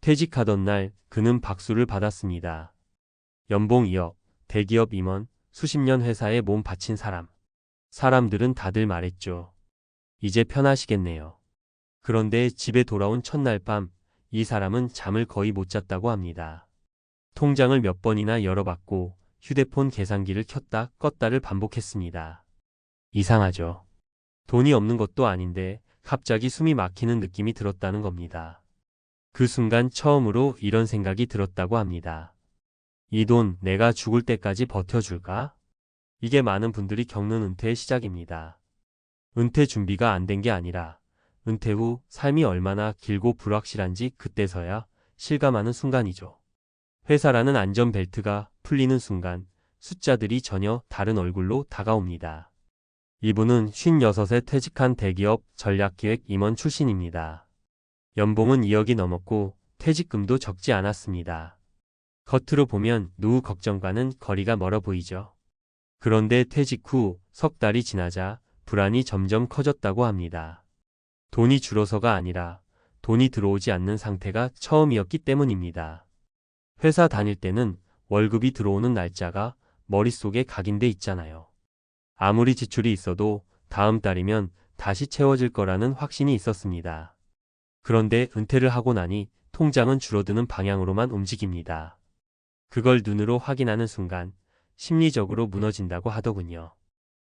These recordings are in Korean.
퇴직하던 날 그는 박수를 받았습니다. 연봉 2억, 대기업 임원, 수십 년 회사에 몸 바친 사람. 사람들은 다들 말했죠. 이제 편하시겠네요. 그런데 집에 돌아온 첫날 밤, 이 사람은 잠을 거의 못 잤다고 합니다. 통장을 몇 번이나 열어봤고 휴대폰 계산기를 켰다 껐다를 반복했습니다. 이상하죠. 돈이 없는 것도 아닌데 갑자기 숨이 막히는 느낌이 들었다는 겁니다. 그 순간 처음으로 이런 생각이 들었다고 합니다. 이 돈 내가 죽을 때까지 버텨줄까? 이게 많은 분들이 겪는 은퇴의 시작입니다. 은퇴 준비가 안 된 게 아니라 은퇴 후 삶이 얼마나 길고 불확실한지 그때서야 실감하는 순간이죠. 회사라는 안전벨트가 풀리는 순간 숫자들이 전혀 다른 얼굴로 다가옵니다. 이분은 56에 퇴직한 대기업 전략기획 임원 출신입니다. 연봉은 2억이 넘었고 퇴직금도 적지 않았습니다. 겉으로 보면 노후 걱정과는 거리가 멀어 보이죠. 그런데 퇴직 후 석 달이 지나자 불안이 점점 커졌다고 합니다. 돈이 줄어서가 아니라 돈이 들어오지 않는 상태가 처음이었기 때문입니다. 회사 다닐 때는 월급이 들어오는 날짜가 머릿속에 각인돼 있잖아요. 아무리 지출이 있어도 다음 달이면 다시 채워질 거라는 확신이 있었습니다. 그런데 은퇴를 하고 나니 통장은 줄어드는 방향으로만 움직입니다. 그걸 눈으로 확인하는 순간 심리적으로 무너진다고 하더군요.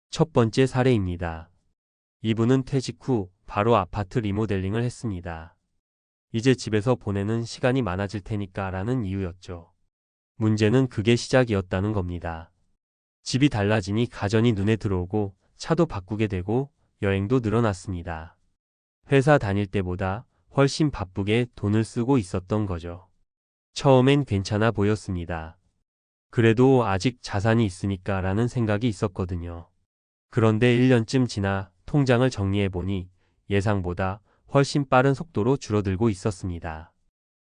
첫 번째 사례입니다. 이분은 퇴직 후 바로 아파트 리모델링을 했습니다. 이제 집에서 보내는 시간이 많아질 테니까 라는 이유였죠. 문제는 그게 시작이었다는 겁니다. 집이 달라지니 가전이 눈에 들어오고 차도 바꾸게 되고 여행도 늘어났습니다. 회사 다닐 때보다 훨씬 바쁘게 돈을 쓰고 있었던 거죠. 처음엔 괜찮아 보였습니다. 그래도 아직 자산이 있으니까 라는 생각이 있었거든요. 그런데 1년쯤 지나 통장을 정리해보니 예상보다 훨씬 빠른 속도로 줄어들고 있었습니다.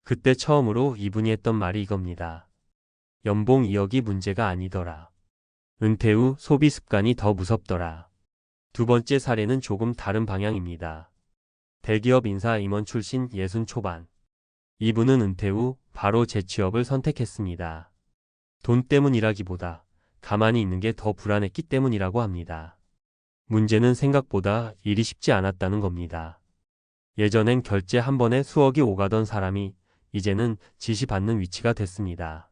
그때 처음으로 이분이 했던 말이 이겁니다. 연봉 2억이 문제가 아니더라. 은퇴 후 소비 습관이 더 무섭더라. 두 번째 사례는 조금 다른 방향입니다. 대기업 인사 임원 출신 60 초반. 이분은 은퇴 후 바로 재취업을 선택했습니다. 돈 때문이라기보다 가만히 있는 게 더 불안했기 때문이라고 합니다. 문제는 생각보다 일이 쉽지 않았다는 겁니다. 예전엔 결제 한 번에 수억이 오가던 사람이 이제는 지시받는 위치가 됐습니다.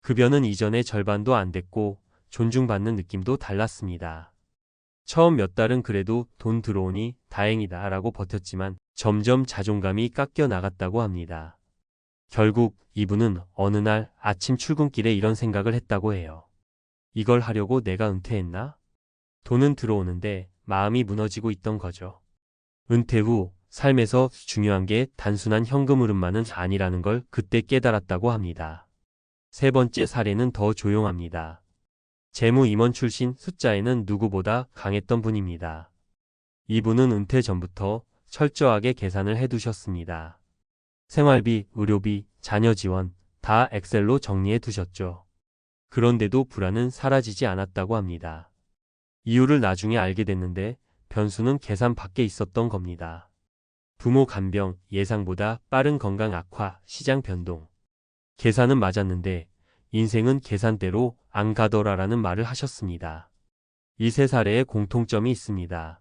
급여는 이전의 절반도 안 됐고 존중받는 느낌도 달랐습니다. 처음 몇 달은 그래도 돈 들어오니 다행이다 라고 버텼지만 점점 자존감이 깎여 나갔다고 합니다. 결국 이분은 어느 날 아침 출근길에 이런 생각을 했다고 해요. 이걸 하려고 내가 은퇴했나? 돈은 들어오는데 마음이 무너지고 있던 거죠. 은퇴 후 삶에서 중요한 게 단순한 현금 흐름만은 아니라는 걸 그때 깨달았다고 합니다. 세 번째 사례는 더 조용합니다. 재무 임원 출신 숫자에는 누구보다 강했던 분입니다. 이분은 은퇴 전부터 철저하게 계산을 해두셨습니다. 생활비, 의료비, 자녀 지원 다 엑셀로 정리해 두셨죠. 그런데도 불안은 사라지지 않았다고 합니다. 이유를 나중에 알게 됐는데 변수는 계산 밖에 있었던 겁니다. 부모 간병, 예상보다 빠른 건강 악화, 시장 변동. 계산은 맞았는데 인생은 계산대로 안 가더라라는 말을 하셨습니다. 이 세 사례에 공통점이 있습니다.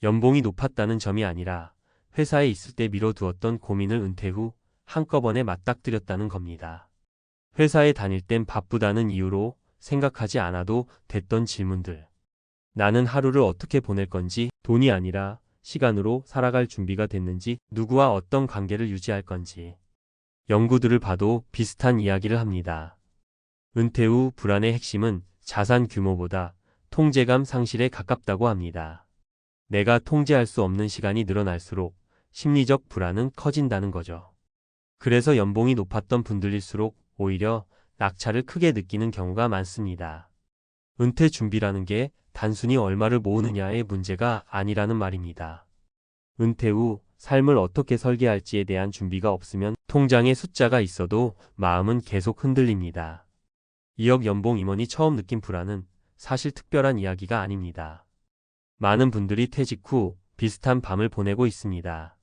연봉이 높았다는 점이 아니라 회사에 있을 때 미뤄두었던 고민을 은퇴 후 한꺼번에 맞닥뜨렸다는 겁니다. 회사에 다닐 땐 바쁘다는 이유로 생각하지 않아도 됐던 질문들. 나는 하루를 어떻게 보낼 건지, 돈이 아니라 시간으로 살아갈 준비가 됐는지, 누구와 어떤 관계를 유지할 건지. 연구들을 봐도 비슷한 이야기를 합니다. 은퇴 후 불안의 핵심은 자산 규모보다 통제감 상실에 가깝다고 합니다. 내가 통제할 수 없는 시간이 늘어날수록 심리적 불안은 커진다는 거죠. 그래서 연봉이 높았던 분들일수록 오히려 낙차를 크게 느끼는 경우가 많습니다. 은퇴 준비라는 게 단순히 얼마를 모으느냐의 문제가 아니라는 말입니다. 은퇴 후 삶을 어떻게 설계할지에 대한 준비가 없으면 통장에 숫자가 있어도 마음은 계속 흔들립니다. 2억 연봉 임원이 처음 느낀 불안은 사실 특별한 이야기가 아닙니다. 많은 분들이 퇴직 후 비슷한 밤을 보내고 있습니다.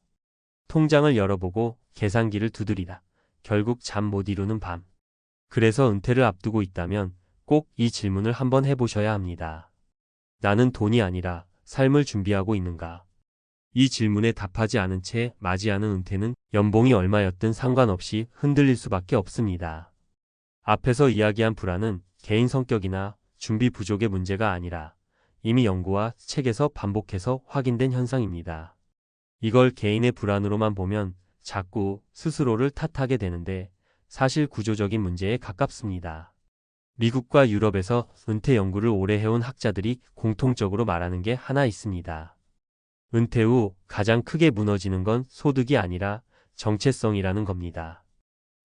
통장을 열어보고 계산기를 두드리다 결국 잠 못 이루는 밤. 그래서 은퇴를 앞두고 있다면 꼭 이 질문을 한번 해보셔야 합니다. 나는 돈이 아니라 삶을 준비하고 있는가? 이 질문에 답하지 않은 채 맞이하는 은퇴는 연봉이 얼마였든 상관없이 흔들릴 수밖에 없습니다. 앞에서 이야기한 불안은 개인 성격이나 준비 부족의 문제가 아니라 이미 연구와 책에서 반복해서 확인된 현상입니다. 이걸 개인의 불안으로만 보면 자꾸 스스로를 탓하게 되는데 사실 구조적인 문제에 가깝습니다. 미국과 유럽에서 은퇴 연구를 오래 해온 학자들이 공통적으로 말하는 게 하나 있습니다. 은퇴 후 가장 크게 무너지는 건 소득이 아니라 정체성이라는 겁니다.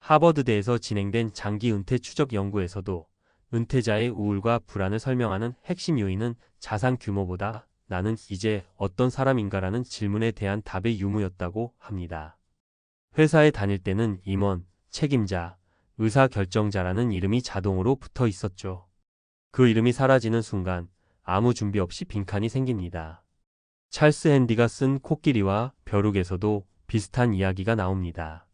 하버드대에서 진행된 장기 은퇴 추적 연구에서도 은퇴자의 우울과 불안을 설명하는 핵심 요인은 자산 규모보다 나는 이제 어떤 사람인가라는 질문에 대한 답의 유무였다고 합니다. 회사에 다닐 때는 임원, 책임자, 의사결정자라는 이름이 자동으로 붙어 있었죠. 그 이름이 사라지는 순간 아무 준비 없이 빈칸이 생깁니다. 찰스 핸디가 쓴 코끼리와 벼룩에서도 비슷한 이야기가 나옵니다.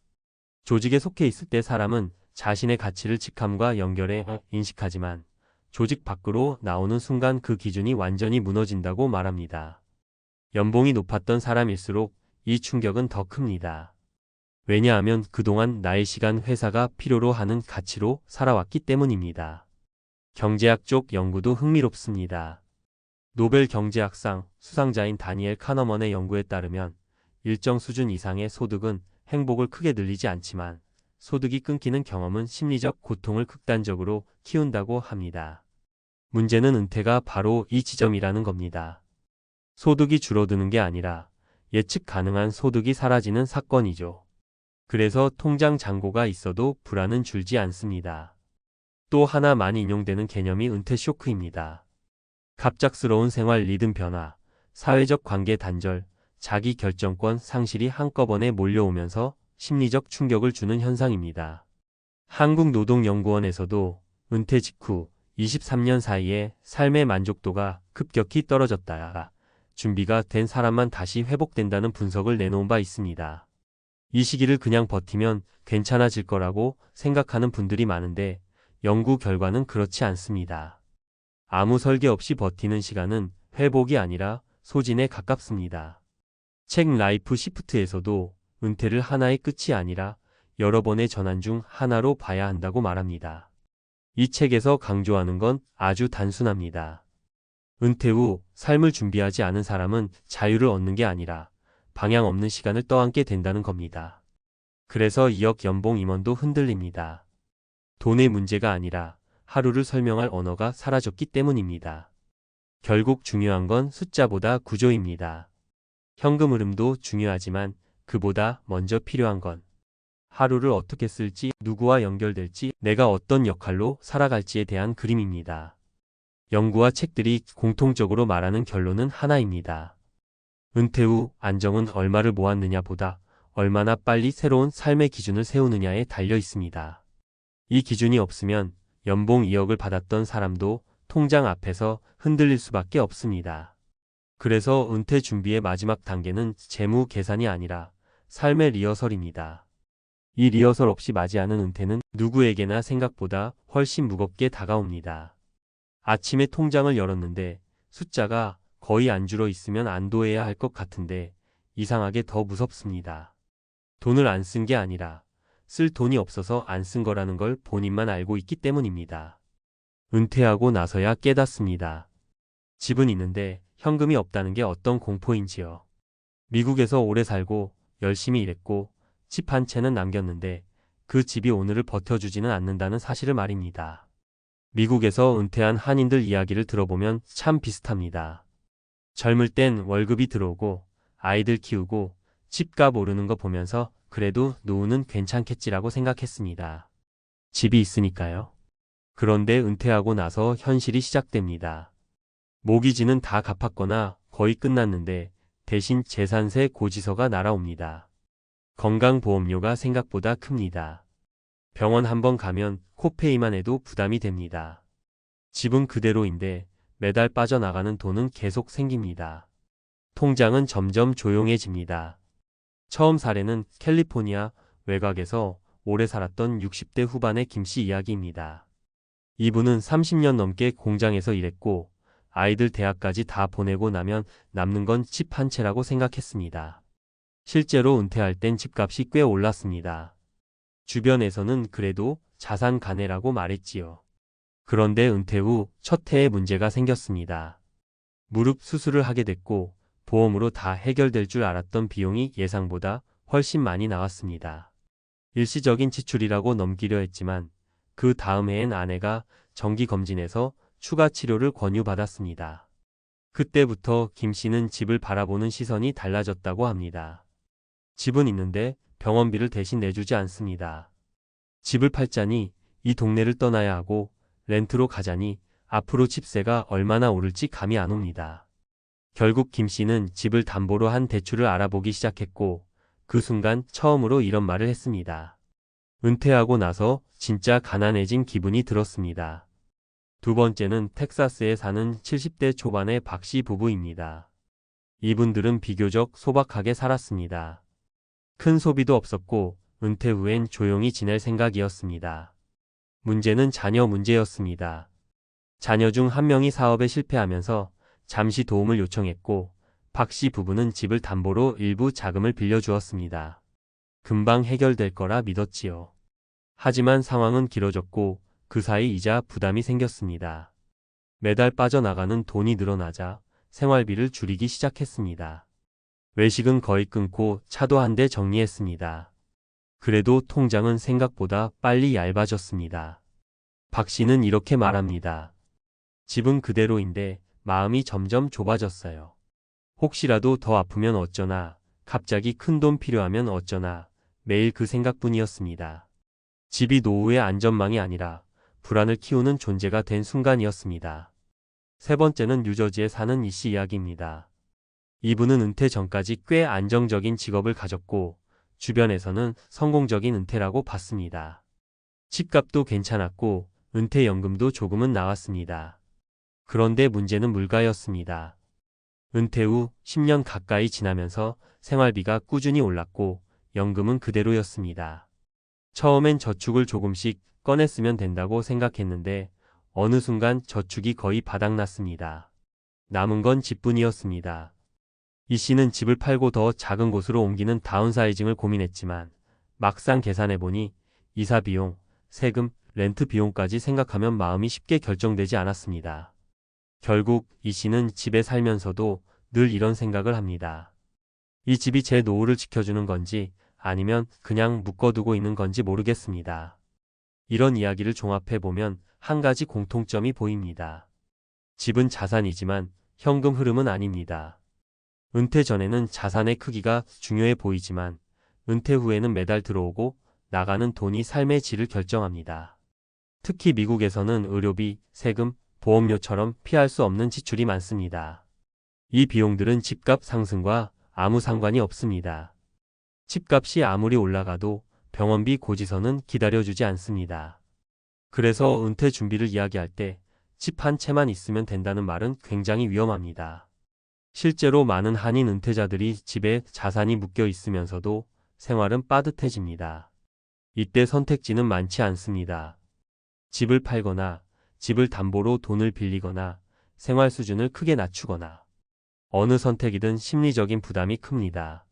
조직에 속해 있을 때 사람은 자신의 가치를 직함과 연결해 인식하지만 조직 밖으로 나오는 순간 그 기준이 완전히 무너진다고 말합니다. 연봉이 높았던 사람일수록 이 충격은 더 큽니다. 왜냐하면 그동안 나의 시간 회사가 필요로 하는 가치로 살아왔기 때문입니다. 경제학 쪽 연구도 흥미롭습니다. 노벨 경제학상 수상자인 다니엘 카너먼의 연구에 따르면 일정 수준 이상의 소득은 행복을 크게 늘리지 않지만 소득이 끊기는 경험은 심리적 고통을 극단적으로 키운다고 합니다. 문제는 은퇴가 바로 이 지점이라는 겁니다. 소득이 줄어드는 게 아니라 예측 가능한 소득이 사라지는 사건이죠. 그래서 통장 잔고가 있어도 불안은 줄지 않습니다. 또 하나 많이 인용되는 개념이 은퇴 쇼크입니다. 갑작스러운 생활 리듬 변화, 사회적 관계 단절, 자기 결정권 상실이 한꺼번에 몰려오면서 심리적 충격을 주는 현상입니다. 한국노동연구원에서도 은퇴 직후 23년 사이에 삶의 만족도가 급격히 떨어졌다가 준비가 된 사람만 다시 회복된다는 분석을 내놓은 바 있습니다. 이 시기를 그냥 버티면 괜찮아질 거라고 생각하는 분들이 많은데 연구 결과는 그렇지 않습니다. 아무 설계 없이 버티는 시간은 회복이 아니라 소진에 가깝습니다. 책 라이프 시프트에서도 은퇴를 하나의 끝이 아니라 여러 번의 전환 중 하나로 봐야 한다고 말합니다. 이 책에서 강조하는 건 아주 단순합니다. 은퇴 후 삶을 준비하지 않은 사람은 자유를 얻는 게 아니라 방향 없는 시간을 떠안게 된다는 겁니다. 그래서 2억 연봉 임원도 흔들립니다. 돈의 문제가 아니라 하루를 설명할 언어가 사라졌기 때문입니다. 결국 중요한 건 숫자보다 구조입니다. 현금 흐름도 중요하지만 그보다 먼저 필요한 건 하루를 어떻게 쓸지, 누구와 연결될지, 내가 어떤 역할로 살아갈지에 대한 그림입니다. 연구와 책들이 공통적으로 말하는 결론은 하나입니다. 은퇴 후 안정은 얼마를 모았느냐 보다 얼마나 빨리 새로운 삶의 기준을 세우느냐에 달려 있습니다. 이 기준이 없으면 연봉 2억을 받았던 사람도 통장 앞에서 흔들릴 수밖에 없습니다. 그래서 은퇴 준비의 마지막 단계는 재무 계산이 아니라 삶의 리허설입니다. 이 리허설 없이 맞이하는 은퇴는 누구에게나 생각보다 훨씬 무겁게 다가옵니다. 아침에 통장을 열었는데 숫자가 거의 안 줄어 있으면 안도해야 할 것 같은데 이상하게 더 무섭습니다. 돈을 안 쓴 게 아니라 쓸 돈이 없어서 안 쓴 거라는 걸 본인만 알고 있기 때문입니다. 은퇴하고 나서야 깨닫습니다. 집은 있는데 현금이 없다는 게 어떤 공포인지요. 미국에서 오래 살고 열심히 일했고 집 한 채는 남겼는데 그 집이 오늘을 버텨주지는 않는다는 사실을 말입니다. 미국에서 은퇴한 한인들 이야기를 들어보면 참 비슷합니다. 젊을 땐 월급이 들어오고 아이들 키우고 집값 오르는 거 보면서 그래도 노후는 괜찮겠지라고 생각했습니다. 집이 있으니까요. 그런데 은퇴하고 나서 현실이 시작됩니다. 모기지는 다 갚았거나 거의 끝났는데 대신 재산세 고지서가 날아옵니다. 건강보험료가 생각보다 큽니다. 병원 한번 가면 코페이만 해도 부담이 됩니다. 집은 그대로인데 매달 빠져나가는 돈은 계속 생깁니다. 통장은 점점 조용해집니다. 처음 사례는 캘리포니아 외곽에서 오래 살았던 60대 후반의 김씨 이야기입니다. 이분은 30년 넘게 공장에서 일했고 아이들 대학까지 다 보내고 나면 남는 건 집 한 채라고 생각했습니다. 실제로 은퇴할 땐 집값이 꽤 올랐습니다. 주변에서는 그래도 자산 가네라고 말했지요. 그런데 은퇴 후 첫 해에 문제가 생겼습니다. 무릎 수술을 하게 됐고 보험으로 다 해결될 줄 알았던 비용이 예상보다 훨씬 많이 나왔습니다. 일시적인 지출이라고 넘기려 했지만 그 다음 해엔 아내가 정기검진에서 추가 치료를 권유받았습니다. 그때부터 김 씨는 집을 바라보는 시선이 달라졌다고 합니다. 집은 있는데 병원비를 대신 내주지 않습니다. 집을 팔자니 이 동네를 떠나야 하고 렌트로 가자니 앞으로 집세가 얼마나 오를지 감이 안 옵니다. 결국 김 씨는 집을 담보로 한 대출을 알아보기 시작했고 그 순간 처음으로 이런 말을 했습니다. 은퇴하고 나서 진짜 가난해진 기분이 들었습니다. 두 번째는 텍사스에 사는 70대 초반의 박 씨 부부입니다. 이분들은 비교적 소박하게 살았습니다. 큰 소비도 없었고 은퇴 후엔 조용히 지낼 생각이었습니다. 문제는 자녀 문제였습니다. 자녀 중 한 명이 사업에 실패하면서 잠시 도움을 요청했고 박 씨 부부는 집을 담보로 일부 자금을 빌려주었습니다. 금방 해결될 거라 믿었지요. 하지만 상황은 길어졌고 그 사이 이자 부담이 생겼습니다. 매달 빠져나가는 돈이 늘어나자 생활비를 줄이기 시작했습니다. 외식은 거의 끊고 차도 한 대 정리했습니다. 그래도 통장은 생각보다 빨리 얇아졌습니다. 박 씨는 이렇게 말합니다. 집은 그대로인데 마음이 점점 좁아졌어요. 혹시라도 더 아프면 어쩌나, 갑자기 큰 돈 필요하면 어쩌나, 매일 그 생각뿐이었습니다. 집이 노후의 안전망이 아니라 불안을 키우는 존재가 된 순간이었습니다. 세 번째는 뉴저지에 사는 이 씨 이야기입니다. 이분은 은퇴 전까지 꽤 안정적인 직업을 가졌고 주변에서는 성공적인 은퇴라고 봤습니다. 집값도 괜찮았고 은퇴연금도 조금은 나왔습니다. 그런데 문제는 물가였습니다. 은퇴 후 10년 가까이 지나면서 생활비가 꾸준히 올랐고 연금은 그대로였습니다. 처음엔 저축을 조금씩 꺼냈으면 된다고 생각했는데 어느 순간 저축이 거의 바닥났습니다. 남은 건 집뿐이었습니다. 이 씨는 집을 팔고 더 작은 곳으로 옮기는 다운사이징을 고민했지만 막상 계산해보니 이사 비용, 세금, 렌트 비용까지 생각하면 마음이 쉽게 결정되지 않았습니다. 결국 이 씨는 집에 살면서도 늘 이런 생각을 합니다. 이 집이 제 노후를 지켜주는 건지 아니면 그냥 묶어두고 있는 건지 모르겠습니다. 이런 이야기를 종합해보면 한 가지 공통점이 보입니다. 집은 자산이지만 현금 흐름은 아닙니다. 은퇴 전에는 자산의 크기가 중요해 보이지만 은퇴 후에는 매달 들어오고 나가는 돈이 삶의 질을 결정합니다. 특히 미국에서는 의료비, 세금, 보험료처럼 피할 수 없는 지출이 많습니다. 이 비용들은 집값 상승과 아무 상관이 없습니다. 집값이 아무리 올라가도 병원비 고지서는 기다려주지 않습니다. 그래서 은퇴 준비를 이야기할 때 집 한 채만 있으면 된다는 말은 굉장히 위험합니다. 실제로 많은 한인 은퇴자들이 집에 자산이 묶여 있으면서도 생활은 빠듯해집니다. 이때 선택지는 많지 않습니다. 집을 팔거나 집을 담보로 돈을 빌리거나 생활 수준을 크게 낮추거나 어느 선택이든 심리적인 부담이 큽니다.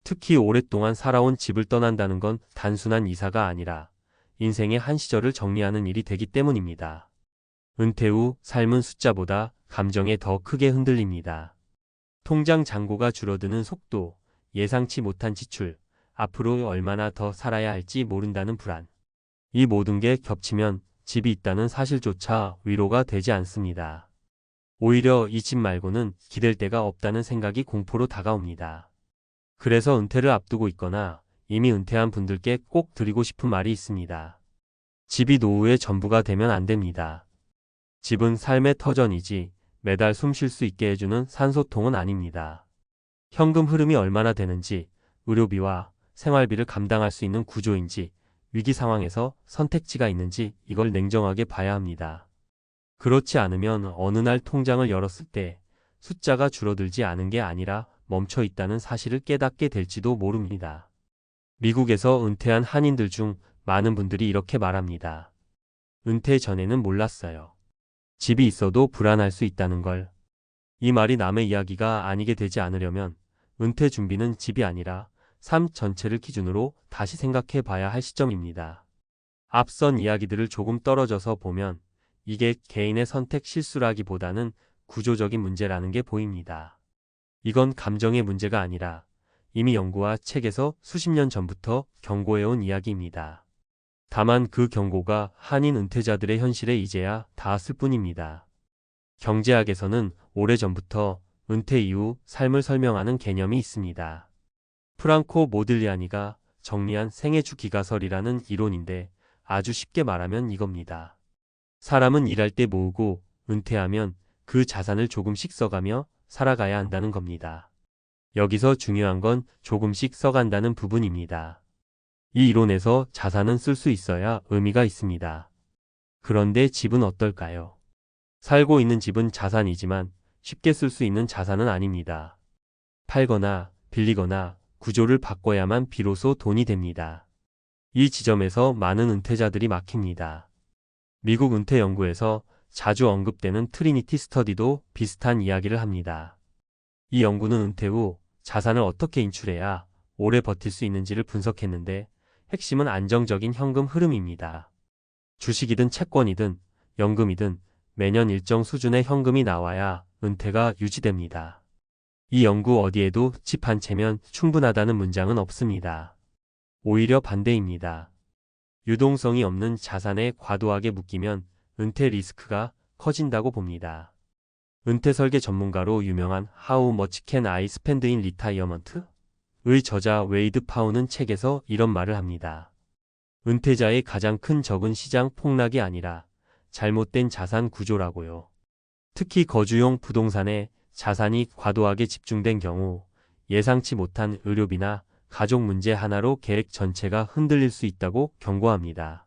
특히 오랫동안 살아온 집을 떠난다는 건 단순한 이사가 아니라 인생의 한 시절을 정리하는 일이 되기 때문입니다. 은퇴 후 삶은 숫자보다 감정에 더 크게 흔들립니다. 통장 잔고가 줄어드는 속도, 예상치 못한 지출, 앞으로 얼마나 더 살아야 할지 모른다는 불안. 이 모든 게 겹치면 집이 있다는 사실조차 위로가 되지 않습니다. 오히려 이 집 말고는 기댈 데가 없다는 생각이 공포로 다가옵니다. 그래서 은퇴를 앞두고 있거나 이미 은퇴한 분들께 꼭 드리고 싶은 말이 있습니다. 집이 노후의 전부가 되면 안 됩니다. 집은 삶의 터전이지 매달 숨 쉴 수 있게 해주는 산소통은 아닙니다. 현금 흐름이 얼마나 되는지, 의료비와 생활비를 감당할 수 있는 구조인지, 위기 상황에서 선택지가 있는지 이걸 냉정하게 봐야 합니다. 그렇지 않으면 어느 날 통장을 열었을 때 숫자가 줄어들지 않은 게 아니라 멈춰 있다는 사실을 깨닫게 될지도 모릅니다. 미국에서 은퇴한 한인들 중 많은 분들이 이렇게 말합니다. 은퇴 전에는 몰랐어요. 집이 있어도 불안할 수 있다는 걸. 이 말이 남의 이야기가 아니게 되지 않으려면 은퇴 준비는 집이 아니라 삶 전체를 기준으로 다시 생각해 봐야 할 시점입니다. 앞선 이야기들을 조금 떨어져서 보면 이게 개인의 선택 실수라기보다는 구조적인 문제라는 게 보입니다. 이건 감정의 문제가 아니라 이미 연구와 책에서 수십 년 전부터 경고해온 이야기입니다. 다만 그 경고가 한인 은퇴자들의 현실에 이제야 닿았을 뿐입니다. 경제학에서는 오래전부터 은퇴 이후 삶을 설명하는 개념이 있습니다. 프랑코 모딜리아니가 정리한 생애주 기가설이라는 이론인데 아주 쉽게 말하면 이겁니다. 사람은 일할 때 모으고 은퇴하면 그 자산을 조금씩 써가며 살아가야 한다는 겁니다. 여기서 중요한 건 조금씩 써간다는 부분입니다. 이 이론에서 자산은 쓸 수 있어야 의미가 있습니다. 그런데 집은 어떨까요? 살고 있는 집은 자산이지만 쉽게 쓸 수 있는 자산은 아닙니다. 팔거나 빌리거나 구조를 바꿔야만 비로소 돈이 됩니다. 이 지점에서 많은 은퇴자들이 막힙니다. 미국 은퇴 연구에서 자주 언급되는 트리니티 스터디도 비슷한 이야기를 합니다. 이 연구는 은퇴 후 자산을 어떻게 인출해야 오래 버틸 수 있는지를 분석했는데 핵심은 안정적인 현금 흐름입니다. 주식이든 채권이든 연금이든 매년 일정 수준의 현금이 나와야 은퇴가 유지됩니다. 이 연구 어디에도 집 한 채면 충분하다는 문장은 없습니다. 오히려 반대입니다. 유동성이 없는 자산에 과도하게 묶이면 은퇴 리스크가 커진다고 봅니다. 은퇴 설계 전문가로 유명한 How Much Can I Spend in Retirement? 의 저자 웨이드 파우는 책에서 이런 말을 합니다. 은퇴자의 가장 큰 적은 시장 폭락이 아니라 잘못된 자산 구조라고요. 특히 거주용 부동산에 자산이 과도하게 집중된 경우 예상치 못한 의료비나 가족 문제 하나로 계획 전체가 흔들릴 수 있다고 경고합니다.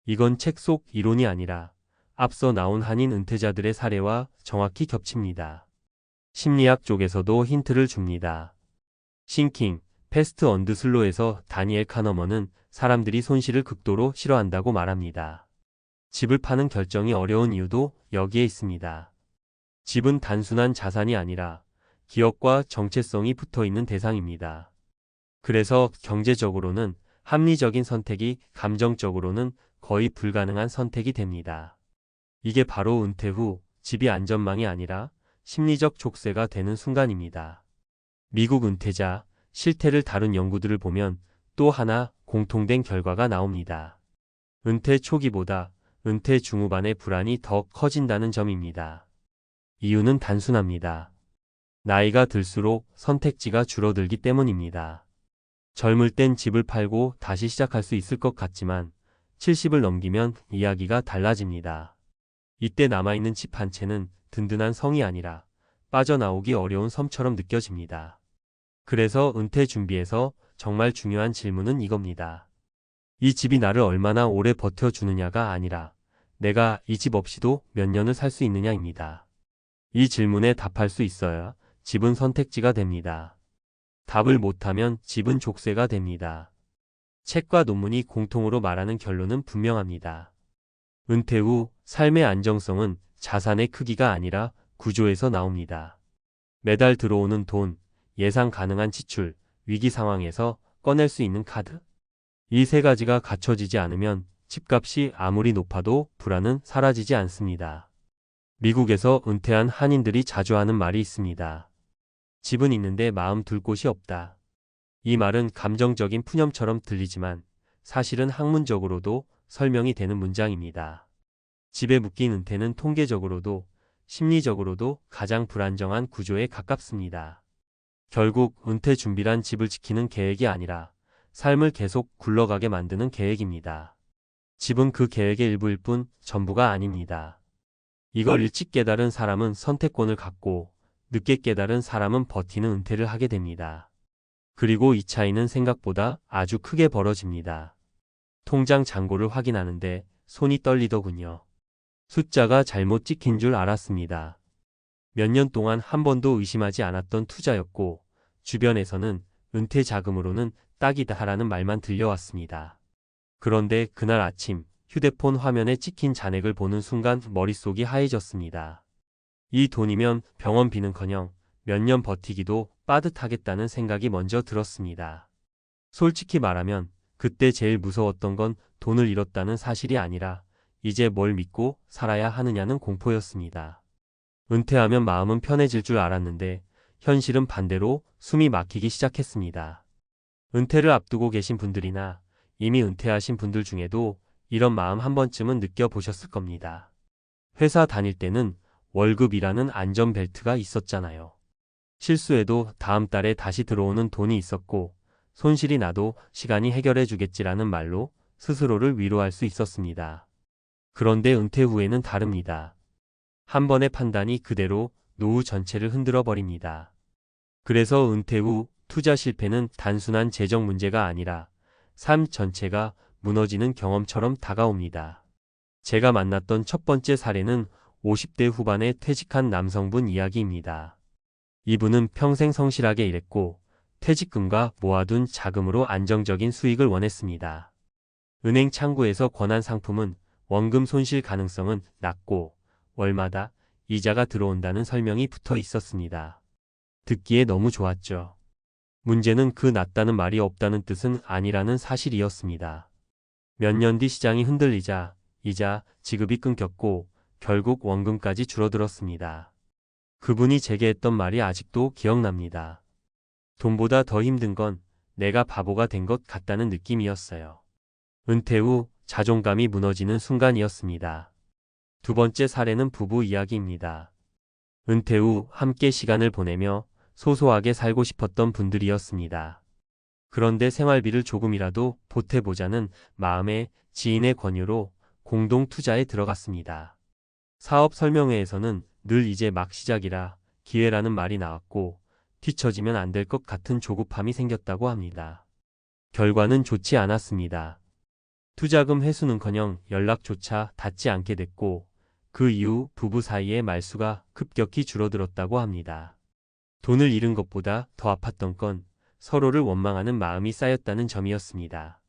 이건 책 속 이론이 아니라 앞서 나온 한인 은퇴자들의 사례와 정확히 겹칩니다. 심리학 쪽에서도 힌트를 줍니다. 싱킹, 패스트 언드 슬로에서 다니엘 카너먼은 사람들이 손실을 극도로 싫어한다고 말합니다. 집을 파는 결정이 어려운 이유도 여기에 있습니다. 집은 단순한 자산이 아니라 기억과 정체성이 붙어있는 대상입니다. 그래서 경제적으로는 합리적인 선택이 감정적으로는 거의 불가능한 선택이 됩니다. 이게 바로 은퇴 후 집이 안전망이 아니라 심리적 족쇄가 되는 순간입니다. 미국 은퇴자 실태를 다룬 연구들을 보면 또 하나 공통된 결과가 나옵니다. 은퇴 초기보다 은퇴 중후반의 불안이 더 커진다는 점입니다. 이유는 단순합니다. 나이가 들수록 선택지가 줄어들기 때문입니다. 젊을 땐 집을 팔고 다시 시작할 수 있을 것 같지만 70을 넘기면 이야기가 달라집니다. 이때 남아있는 집 한 채는 든든한 성이 아니라 빠져나오기 어려운 섬처럼 느껴집니다. 그래서 은퇴 준비에서 정말 중요한 질문은 이겁니다. 이 집이 나를 얼마나 오래 버텨주느냐가 아니라 내가 이 집 없이도 몇 년을 살 수 있느냐입니다. 이 질문에 답할 수 있어야 집은 선택지가 됩니다. 답을 못하면 집은 족쇄가 됩니다. 책과 논문이 공통으로 말하는 결론은 분명합니다. 은퇴 후 삶의 안정성은 자산의 크기가 아니라 구조에서 나옵니다. 매달 들어오는 돈, 예상 가능한 지출, 위기 상황에서 꺼낼 수 있는 카드. 이 세 가지가 갖춰지지 않으면 집값이 아무리 높아도 불안은 사라지지 않습니다. 미국에서 은퇴한 한인들이 자주 하는 말이 있습니다. 집은 있는데 마음 둘 곳이 없다. 이 말은 감정적인 푸념처럼 들리지만 사실은 학문적으로도 설명이 되는 문장입니다. 집에 묶인 은퇴는 통계적으로도 심리적으로도 가장 불안정한 구조에 가깝습니다. 결국 은퇴 준비란 집을 지키는 계획이 아니라 삶을 계속 굴러가게 만드는 계획입니다. 집은 그 계획의 일부일 뿐 전부가 아닙니다. 이걸 일찍 깨달은 사람은 선택권을 갖고 늦게 깨달은 사람은 버티는 은퇴를 하게 됩니다. 그리고 이 차이는 생각보다 아주 크게 벌어집니다. 통장 잔고를 확인하는데 손이 떨리더군요. 숫자가 잘못 찍힌 줄 알았습니다. 몇 년 동안 한 번도 의심하지 않았던 투자였고 주변에서는 은퇴 자금으로는 딱이다라는 말만 들려왔습니다. 그런데 그날 아침 휴대폰 화면에 찍힌 잔액을 보는 순간 머릿속이 하얘졌습니다. 이 돈이면 병원비는커녕 몇 년 버티기도 빠듯하겠다는 생각이 먼저 들었습니다. 솔직히 말하면 그때 제일 무서웠던 건 돈을 잃었다는 사실이 아니라 이제 뭘 믿고 살아야 하느냐는 공포였습니다. 은퇴하면 마음은 편해질 줄 알았는데 현실은 반대로 숨이 막히기 시작했습니다. 은퇴를 앞두고 계신 분들이나 이미 은퇴하신 분들 중에도 이런 마음 한 번쯤은 느껴보셨을 겁니다. 회사 다닐 때는 월급이라는 안전벨트가 있었잖아요. 실수해도 다음 달에 다시 들어오는 돈이 있었고 손실이 나도 시간이 해결해 주겠지라는 말로 스스로를 위로할 수 있었습니다. 그런데 은퇴 후에는 다릅니다. 한 번의 판단이 그대로 노후 전체를 흔들어 버립니다. 그래서 은퇴 후 투자 실패는 단순한 재정 문제가 아니라 삶 전체가 무너지는 경험처럼 다가옵니다. 제가 만났던 첫 번째 사례는 50대 후반에 퇴직한 남성분 이야기입니다. 이분은 평생 성실하게 일했고 퇴직금과 모아둔 자금으로 안정적인 수익을 원했습니다. 은행 창구에서 권한 상품은 원금 손실 가능성은 낮고 월마다 이자가 들어온다는 설명이 붙어 있었습니다. 듣기에 너무 좋았죠. 문제는 그 낮다는 말이 없다는 뜻은 아니라는 사실이었습니다. 몇 년 뒤 시장이 흔들리자 이자 지급이 끊겼고 결국 원금까지 줄어들었습니다. 그분이 제게 했던 말이 아직도 기억납니다. 돈보다 더 힘든 건 내가 바보가 된 것 같다는 느낌이었어요. 은퇴 후 자존감이 무너지는 순간이었습니다. 두 번째 사례는 부부 이야기입니다. 은퇴 후 함께 시간을 보내며 소소하게 살고 싶었던 분들이었습니다. 그런데 생활비를 조금이라도 보태보자는 마음에 지인의 권유로 공동 투자에 들어갔습니다. 사업 설명회에서는 늘 이제 막 시작이라 기회라는 말이 나왔고 뒤처지면 안 될 것 같은 조급함이 생겼다고 합니다. 결과는 좋지 않았습니다. 투자금 회수는커녕 연락조차 닿지 않게 됐고 그 이후 부부 사이의 말수가 급격히 줄어들었다고 합니다. 돈을 잃은 것보다 더 아팠던 건 서로를 원망하는 마음이 쌓였다는 점이었습니다.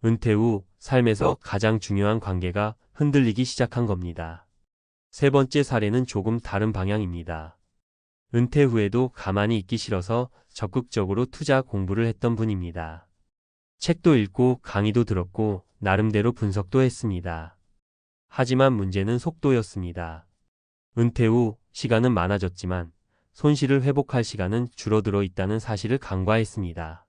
은퇴 후 삶에서 가장 중요한 관계가 흔들리기 시작한 겁니다. 세 번째 사례는 조금 다른 방향입니다. 은퇴 후에도 가만히 있기 싫어서 적극적으로 투자 공부를 했던 분입니다. 책도 읽고 강의도 들었고 나름대로 분석도 했습니다. 하지만 문제는 속도였습니다. 은퇴 후 시간은 많아졌지만 손실을 회복할 시간은 줄어들어 있다는 사실을 간과했습니다.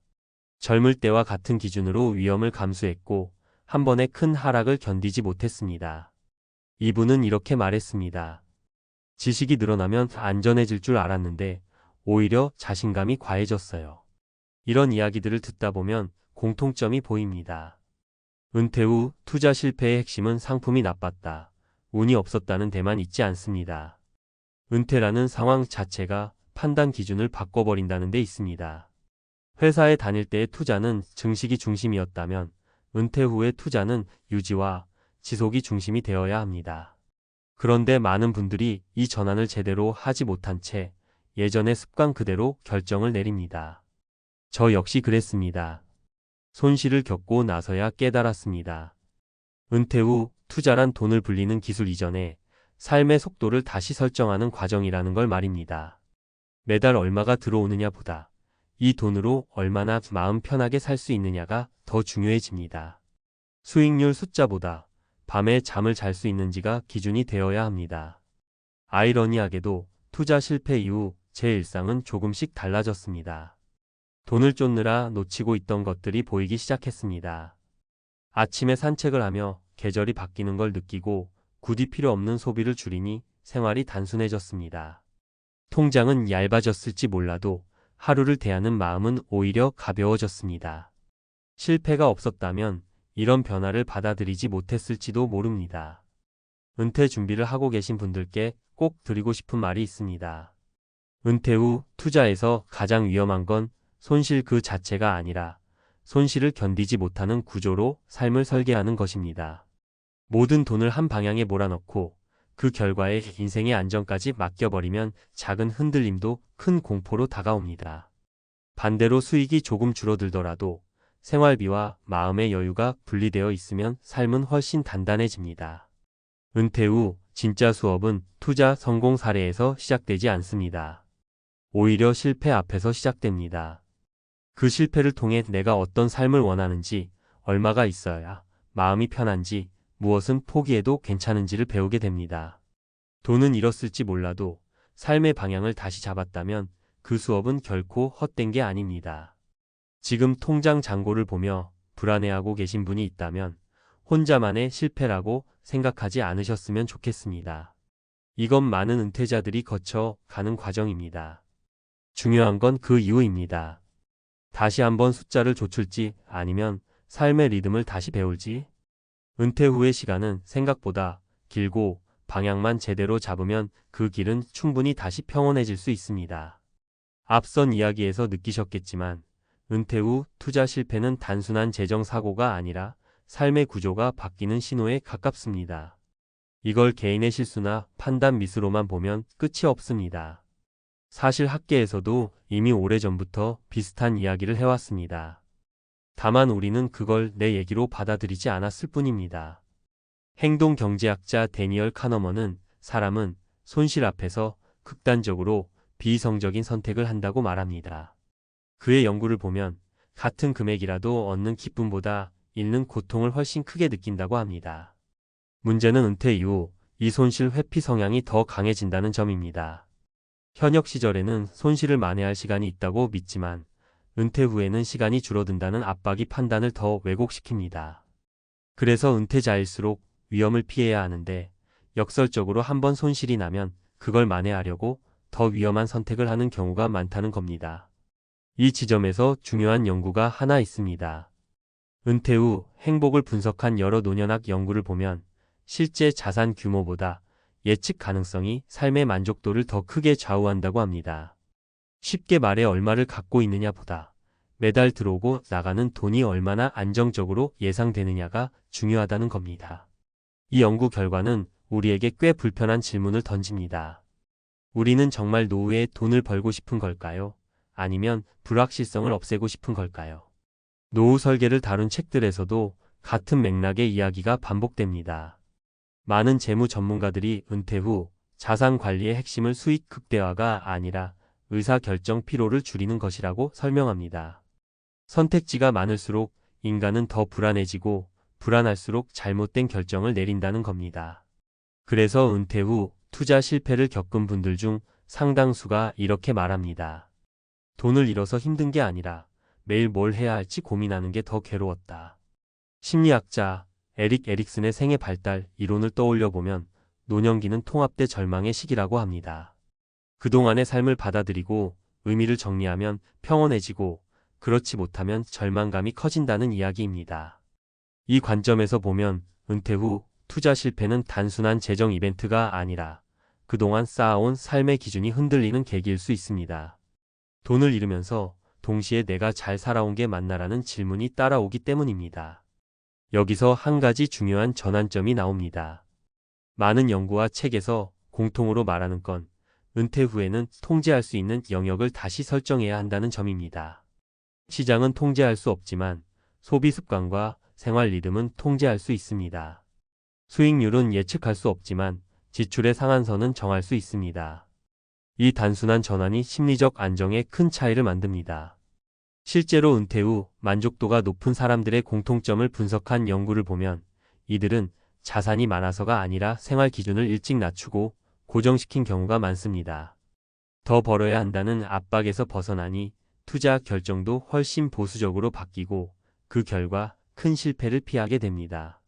젊을 때와 같은 기준으로 위험을 감수했고 한 번의 큰 하락을 견디지 못했습니다. 이분은 이렇게 말했습니다. 지식이 늘어나면 안전해질 줄 알았는데 오히려 자신감이 과해졌어요. 이런 이야기들을 듣다 보면 공통점이 보입니다. 은퇴 후 투자 실패의 핵심은 상품이 나빴다, 운이 없었다는 데만 있지 않습니다. 은퇴라는 상황 자체가 판단 기준을 바꿔버린다는 데 있습니다. 회사에 다닐 때의 투자는 증식이 중심이었다면 은퇴 후의 투자는 유지와 지속이 중심이 되어야 합니다. 그런데 많은 분들이 이 전환을 제대로 하지 못한 채 예전의 습관 그대로 결정을 내립니다. 저 역시 그랬습니다. 손실을 겪고 나서야 깨달았습니다. 은퇴 후 투자란 돈을 불리는 기술 이전에 삶의 속도를 다시 설정하는 과정이라는 걸 말입니다. 매달 얼마가 들어오느냐보다 이 돈으로 얼마나 마음 편하게 살 수 있느냐가 더 중요해집니다. 수익률 숫자보다 밤에 잠을 잘 수 있는지가 기준이 되어야 합니다. 아이러니하게도 투자 실패 이후 제 일상은 조금씩 달라졌습니다. 돈을 쫓느라 놓치고 있던 것들이 보이기 시작했습니다. 아침에 산책을 하며 계절이 바뀌는 걸 느끼고 굳이 필요 없는 소비를 줄이니 생활이 단순해졌습니다. 통장은 얇아졌을지 몰라도 하루를 대하는 마음은 오히려 가벼워졌습니다. 실패가 없었다면 이런 변화를 받아들이지 못했을지도 모릅니다. 은퇴 준비를 하고 계신 분들께 꼭 드리고 싶은 말이 있습니다. 은퇴 후 투자에서 가장 위험한 건 손실 그 자체가 아니라 손실을 견디지 못하는 구조로 삶을 설계하는 것입니다. 모든 돈을 한 방향에 몰아넣고 그 결과에 인생의 안정까지 맡겨버리면 작은 흔들림도 큰 공포로 다가옵니다. 반대로 수익이 조금 줄어들더라도 생활비와 마음의 여유가 분리되어 있으면 삶은 훨씬 단단해집니다. 은퇴 후 진짜 수업은 투자 성공 사례에서 시작되지 않습니다. 오히려 실패 앞에서 시작됩니다. 그 실패를 통해 내가 어떤 삶을 원하는지, 얼마가 있어야 마음이 편한지, 무엇은 포기해도 괜찮은지를 배우게 됩니다. 돈은 잃었을지 몰라도 삶의 방향을 다시 잡았다면 그 수업은 결코 헛된 게 아닙니다. 지금 통장 잔고를 보며 불안해하고 계신 분이 있다면 혼자만의 실패라고 생각하지 않으셨으면 좋겠습니다. 이건 많은 은퇴자들이 거쳐 가는 과정입니다. 중요한 건 그 이후입니다. 다시 한번 숫자를 좇을지 아니면 삶의 리듬을 다시 배울지. 은퇴 후의 시간은 생각보다 길고 방향만 제대로 잡으면 그 길은 충분히 다시 평온해질 수 있습니다. 앞선 이야기에서 느끼셨겠지만 은퇴 후 투자 실패는 단순한 재정 사고가 아니라 삶의 구조가 바뀌는 신호에 가깝습니다. 이걸 개인의 실수나 판단 미스로만 보면 끝이 없습니다. 사실 학계에서도 이미 오래전부터 비슷한 이야기를 해왔습니다. 다만 우리는 그걸 내 얘기로 받아들이지 않았을 뿐입니다. 행동경제학자 데니얼 카너먼은 사람은 손실 앞에서 극단적으로 비이성적인 선택을 한다고 말합니다. 그의 연구를 보면 같은 금액이라도 얻는 기쁨보다 잃는 고통을 훨씬 크게 느낀다고 합니다. 문제는 은퇴 이후 이 손실 회피 성향이 더 강해진다는 점입니다. 현역 시절에는 손실을 만회할 시간이 있다고 믿지만 은퇴 후에는 시간이 줄어든다는 압박이 판단을 더 왜곡시킵니다. 그래서 은퇴자일수록 위험을 피해야 하는데 역설적으로 한번 손실이 나면 그걸 만회하려고 더 위험한 선택을 하는 경우가 많다는 겁니다. 이 지점에서 중요한 연구가 하나 있습니다. 은퇴 후 행복을 분석한 여러 노년학 연구를 보면 실제 자산 규모보다 예측 가능성이 삶의 만족도를 더 크게 좌우한다고 합니다. 쉽게 말해 얼마를 갖고 있느냐 보다 매달 들어오고 나가는 돈이 얼마나 안정적으로 예상되느냐가 중요하다는 겁니다. 이 연구 결과는 우리에게 꽤 불편한 질문을 던집니다. 우리는 정말 노후에 돈을 벌고 싶은 걸까요? 아니면 불확실성을 없애고 싶은 걸까요? 노후 설계를 다룬 책들에서도 같은 맥락의 이야기가 반복됩니다. 많은 재무 전문가들이 은퇴 후 자산 관리의 핵심을 수익 극대화가 아니라 의사결정 피로를 줄이는 것이라고 설명합니다. 선택지가 많을수록 인간은 더 불안해지고 불안할수록 잘못된 결정을 내린다는 겁니다. 그래서 은퇴 후 투자 실패를 겪은 분들 중 상당수가 이렇게 말합니다. 돈을 잃어서 힘든 게 아니라 매일 뭘 해야 할지 고민하는 게 더 괴로웠다. 심리학자 에릭 에릭슨의 생애 발달 이론을 떠올려 보면 노년기는 통합대 절망의 시기라고 합니다. 그동안의 삶을 받아들이고 의미를 정리하면 평온해지고 그렇지 못하면 절망감이 커진다는 이야기입니다. 이 관점에서 보면 은퇴 후 투자 실패는 단순한 재정 이벤트가 아니라 그동안 쌓아온 삶의 기준이 흔들리는 계기일 수 있습니다. 돈을 잃으면서 동시에 내가 잘 살아온 게 맞나라는 질문이 따라오기 때문입니다. 여기서 한 가지 중요한 전환점이 나옵니다. 많은 연구와 책에서 공통으로 말하는 건 은퇴 후에는 통제할 수 있는 영역을 다시 설정해야 한다는 점입니다. 시장은 통제할 수 없지만 소비 습관과 생활 리듬은 통제할 수 있습니다. 수익률은 예측할 수 없지만 지출의 상한선은 정할 수 있습니다. 이 단순한 전환이 심리적 안정에 큰 차이를 만듭니다. 실제로 은퇴 후 만족도가 높은 사람들의 공통점을 분석한 연구를 보면 이들은 자산이 많아서가 아니라 생활 기준을 일찍 낮추고 고정시킨 경우가 많습니다. 더 벌어야 한다는 압박에서 벗어나니 투자 결정도 훨씬 보수적으로 바뀌고 그 결과 큰 실패를 피하게 됩니다.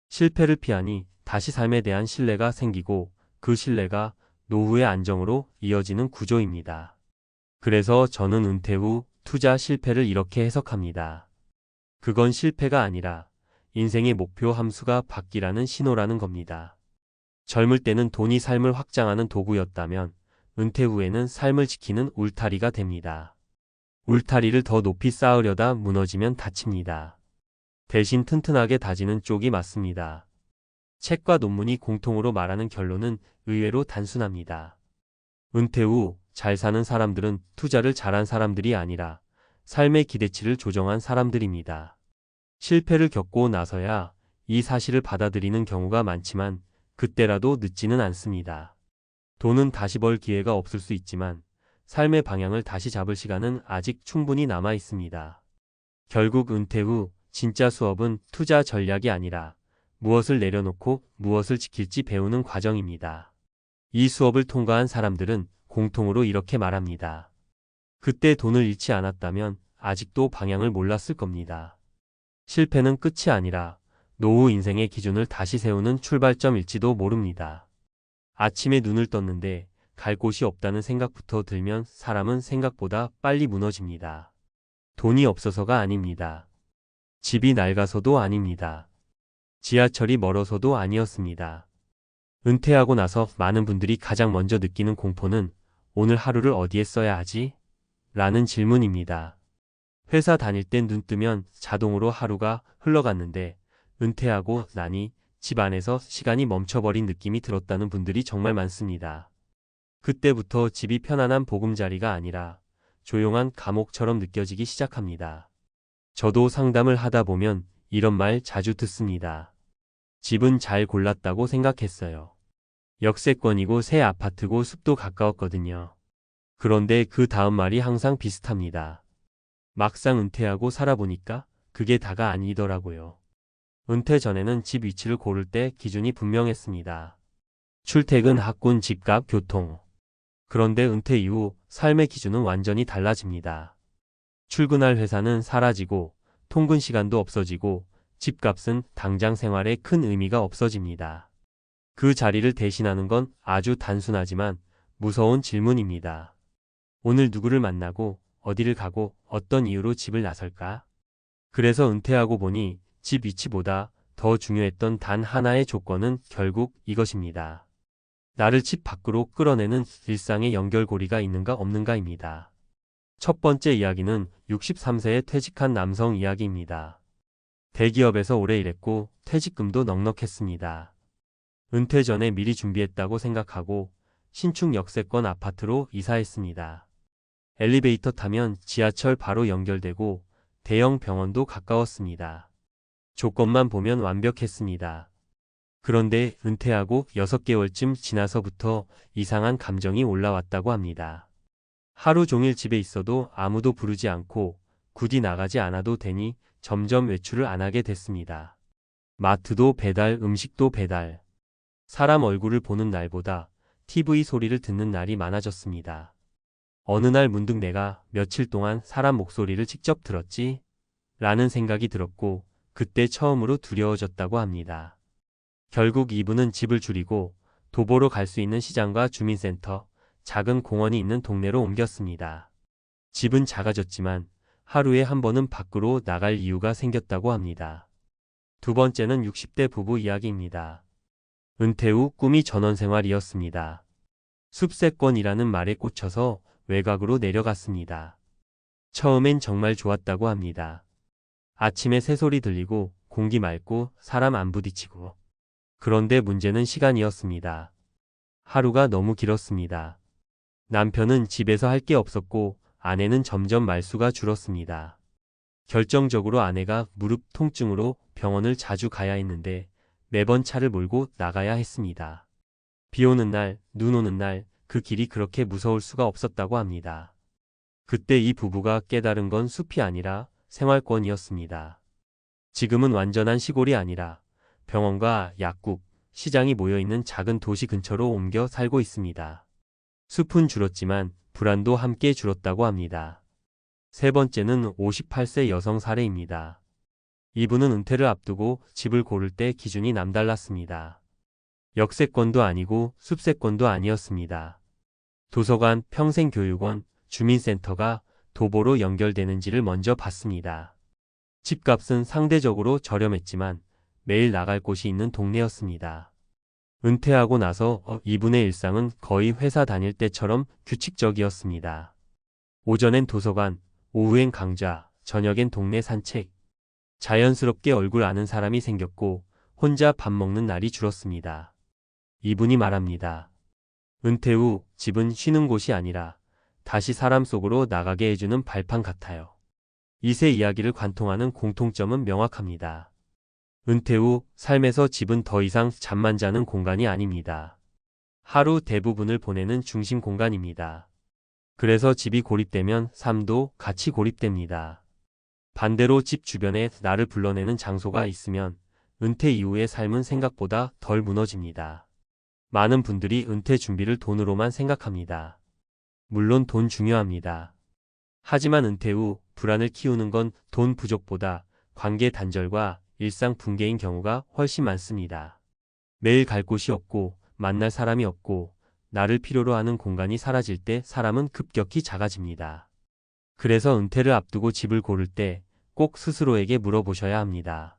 실패를 피하니 다시 삶에 대한 신뢰가 생기고 그 신뢰가 노후의 안정으로 이어지는 구조입니다. 그래서 저는 은퇴 후 투자 실패를 이렇게 해석합니다. 그건 실패가 아니라 인생의 목표 함수가 바뀌라는 신호라는 겁니다. 젊을 때는 돈이 삶을 확장하는 도구였다면 은퇴 후에는 삶을 지키는 울타리가 됩니다. 울타리를 더 높이 쌓으려다 무너지면 다칩니다. 대신 튼튼하게 다지는 쪽이 맞습니다. 책과 논문이 공통으로 말하는 결론은 의외로 단순합니다. 은퇴 후 잘 사는 사람들은 투자를 잘한 사람들이 아니라 삶의 기대치를 조정한 사람들입니다. 실패를 겪고 나서야 이 사실을 받아들이는 경우가 많지만 그때라도 늦지는 않습니다. 돈은 다시 벌 기회가 없을 수 있지만 삶의 방향을 다시 잡을 시간은 아직 충분히 남아 있습니다. 결국 은퇴 후 진짜 수업은 투자 전략이 아니라 무엇을 내려놓고 무엇을 지킬지 배우는 과정입니다. 이 수업을 통과한 사람들은 공통으로 이렇게 말합니다. 그때 돈을 잃지 않았다면 아직도 방향을 몰랐을 겁니다. 실패는 끝이 아니라 노후 인생의 기준을 다시 세우는 출발점일지도 모릅니다. 아침에 눈을 떴는데 갈 곳이 없다는 생각부터 들면 사람은 생각보다 빨리 무너집니다. 돈이 없어서가 아닙니다. 집이 낡아서도 아닙니다. 지하철이 멀어서도 아니었습니다. 은퇴하고 나서 많은 분들이 가장 먼저 느끼는 공포는 오늘 하루를 어디에 써야 하지? 라는 질문입니다. 회사 다닐 땐 눈 뜨면 자동으로 하루가 흘러갔는데 은퇴하고 나니 집 안에서 시간이 멈춰버린 느낌이 들었다는 분들이 정말 많습니다. 그때부터 집이 편안한 보금자리가 아니라 조용한 감옥처럼 느껴지기 시작합니다. 저도 상담을 하다 보면 이런 말 자주 듣습니다. 집은 잘 골랐다고 생각했어요. 역세권이고 새 아파트고 숲도 가까웠거든요. 그런데 그 다음 말이 항상 비슷합니다. 막상 은퇴하고 살아보니까 그게 다가 아니더라고요. 은퇴 전에는 집 위치를 고를 때 기준이 분명했습니다. 출퇴근, 학군, 집값, 교통. 그런데 은퇴 이후 삶의 기준은 완전히 달라집니다. 출근할 회사는 사라지고 통근 시간도 없어지고 집값은 당장 생활에 큰 의미가 없어집니다. 그 자리를 대신하는 건 아주 단순하지만 무서운 질문입니다. 오늘 누구를 만나고 어디를 가고 어떤 이유로 집을 나설까? 그래서 은퇴하고 보니 집 위치보다 더 중요했던 단 하나의 조건은 결국 이것입니다. 나를 집 밖으로 끌어내는 일상의 연결고리가 있는가 없는가입니다. 첫 번째 이야기는 63세에 퇴직한 남성 이야기입니다. 대기업에서 오래 일했고 퇴직금도 넉넉했습니다. 은퇴 전에 미리 준비했다고 생각하고 신축 역세권 아파트로 이사했습니다. 엘리베이터 타면 지하철 바로 연결되고 대형 병원도 가까웠습니다. 조건만 보면 완벽했습니다. 그런데 은퇴하고 6개월쯤 지나서부터 이상한 감정이 올라왔다고 합니다. 하루 종일 집에 있어도 아무도 부르지 않고 굳이 나가지 않아도 되니 점점 외출을 안 하게 됐습니다. 마트도 배달, 음식도 배달. 사람 얼굴을 보는 날보다 TV 소리를 듣는 날이 많아졌습니다. 어느 날 문득 내가 며칠 동안 사람 목소리를 직접 들었지? 라는 생각이 들었고 그때 처음으로 두려워졌다고 합니다. 결국 이분은 집을 줄이고 도보로 갈 수 있는 시장과 주민센터, 작은 공원이 있는 동네로 옮겼습니다. 집은 작아졌지만 하루에 한 번은 밖으로 나갈 이유가 생겼다고 합니다. 두 번째는 60대 부부 이야기입니다. 은퇴 후 꿈이 전원생활이었습니다. 숲세권이라는 말에 꽂혀서 외곽으로 내려갔습니다. 처음엔 정말 좋았다고 합니다. 아침에 새소리 들리고 공기 맑고 사람 안 부딪히고. 그런데 문제는 시간이었습니다. 하루가 너무 길었습니다. 남편은 집에서 할 게 없었고 아내는 점점 말수가 줄었습니다. 결정적으로 아내가 무릎 통증으로 병원을 자주 가야 했는데 매번 차를 몰고 나가야 했습니다. 비 오는 날, 눈 오는 날 그 길이 그렇게 무서울 수가 없었다고 합니다. 그때 이 부부가 깨달은 건 숲이 아니라 생활권이었습니다. 지금은 완전한 시골이 아니라 병원과 약국, 시장이 모여있는 작은 도시 근처로 옮겨 살고 있습니다. 숲은 줄었지만 불안도 함께 줄었다고 합니다. 세 번째는 58세 여성 사례입니다. 이분은 은퇴를 앞두고 집을 고를 때 기준이 남달랐습니다. 역세권도 아니고 숲세권도 아니었습니다. 도서관, 평생교육원, 주민센터가 도보로 연결되는지를 먼저 봤습니다. 집값은 상대적으로 저렴했지만 매일 나갈 곳이 있는 동네였습니다. 은퇴하고 나서 이분의 일상은 거의 회사 다닐 때처럼 규칙적이었습니다. 오전엔 도서관, 오후엔 강좌, 저녁엔 동네 산책. 자연스럽게 얼굴 아는 사람이 생겼고 혼자 밥 먹는 날이 줄었습니다. 이분이 말합니다. 은퇴 후 집은 쉬는 곳이 아니라 다시 사람 속으로 나가게 해주는 발판 같아요. 이세 이야기를 관통하는 공통점은 명확합니다. 은퇴 후 삶에서 집은 더 이상 잠만 자는 공간이 아닙니다. 하루 대부분을 보내는 중심 공간입니다. 그래서 집이 고립되면 삶도 같이 고립됩니다. 반대로 집 주변에 나를 불러내는 장소가 있으면 은퇴 이후의 삶은 생각보다 덜 무너집니다. 많은 분들이 은퇴 준비를 돈으로만 생각합니다. 물론 돈 중요합니다. 하지만 은퇴 후 불안을 키우는 건 돈 부족보다 관계 단절과 일상 붕괴인 경우가 훨씬 많습니다. 매일 갈 곳이 없고 만날 사람이 없고 나를 필요로 하는 공간이 사라질 때 사람은 급격히 작아집니다. 그래서 은퇴를 앞두고 집을 고를 때 꼭 스스로에게 물어보셔야 합니다.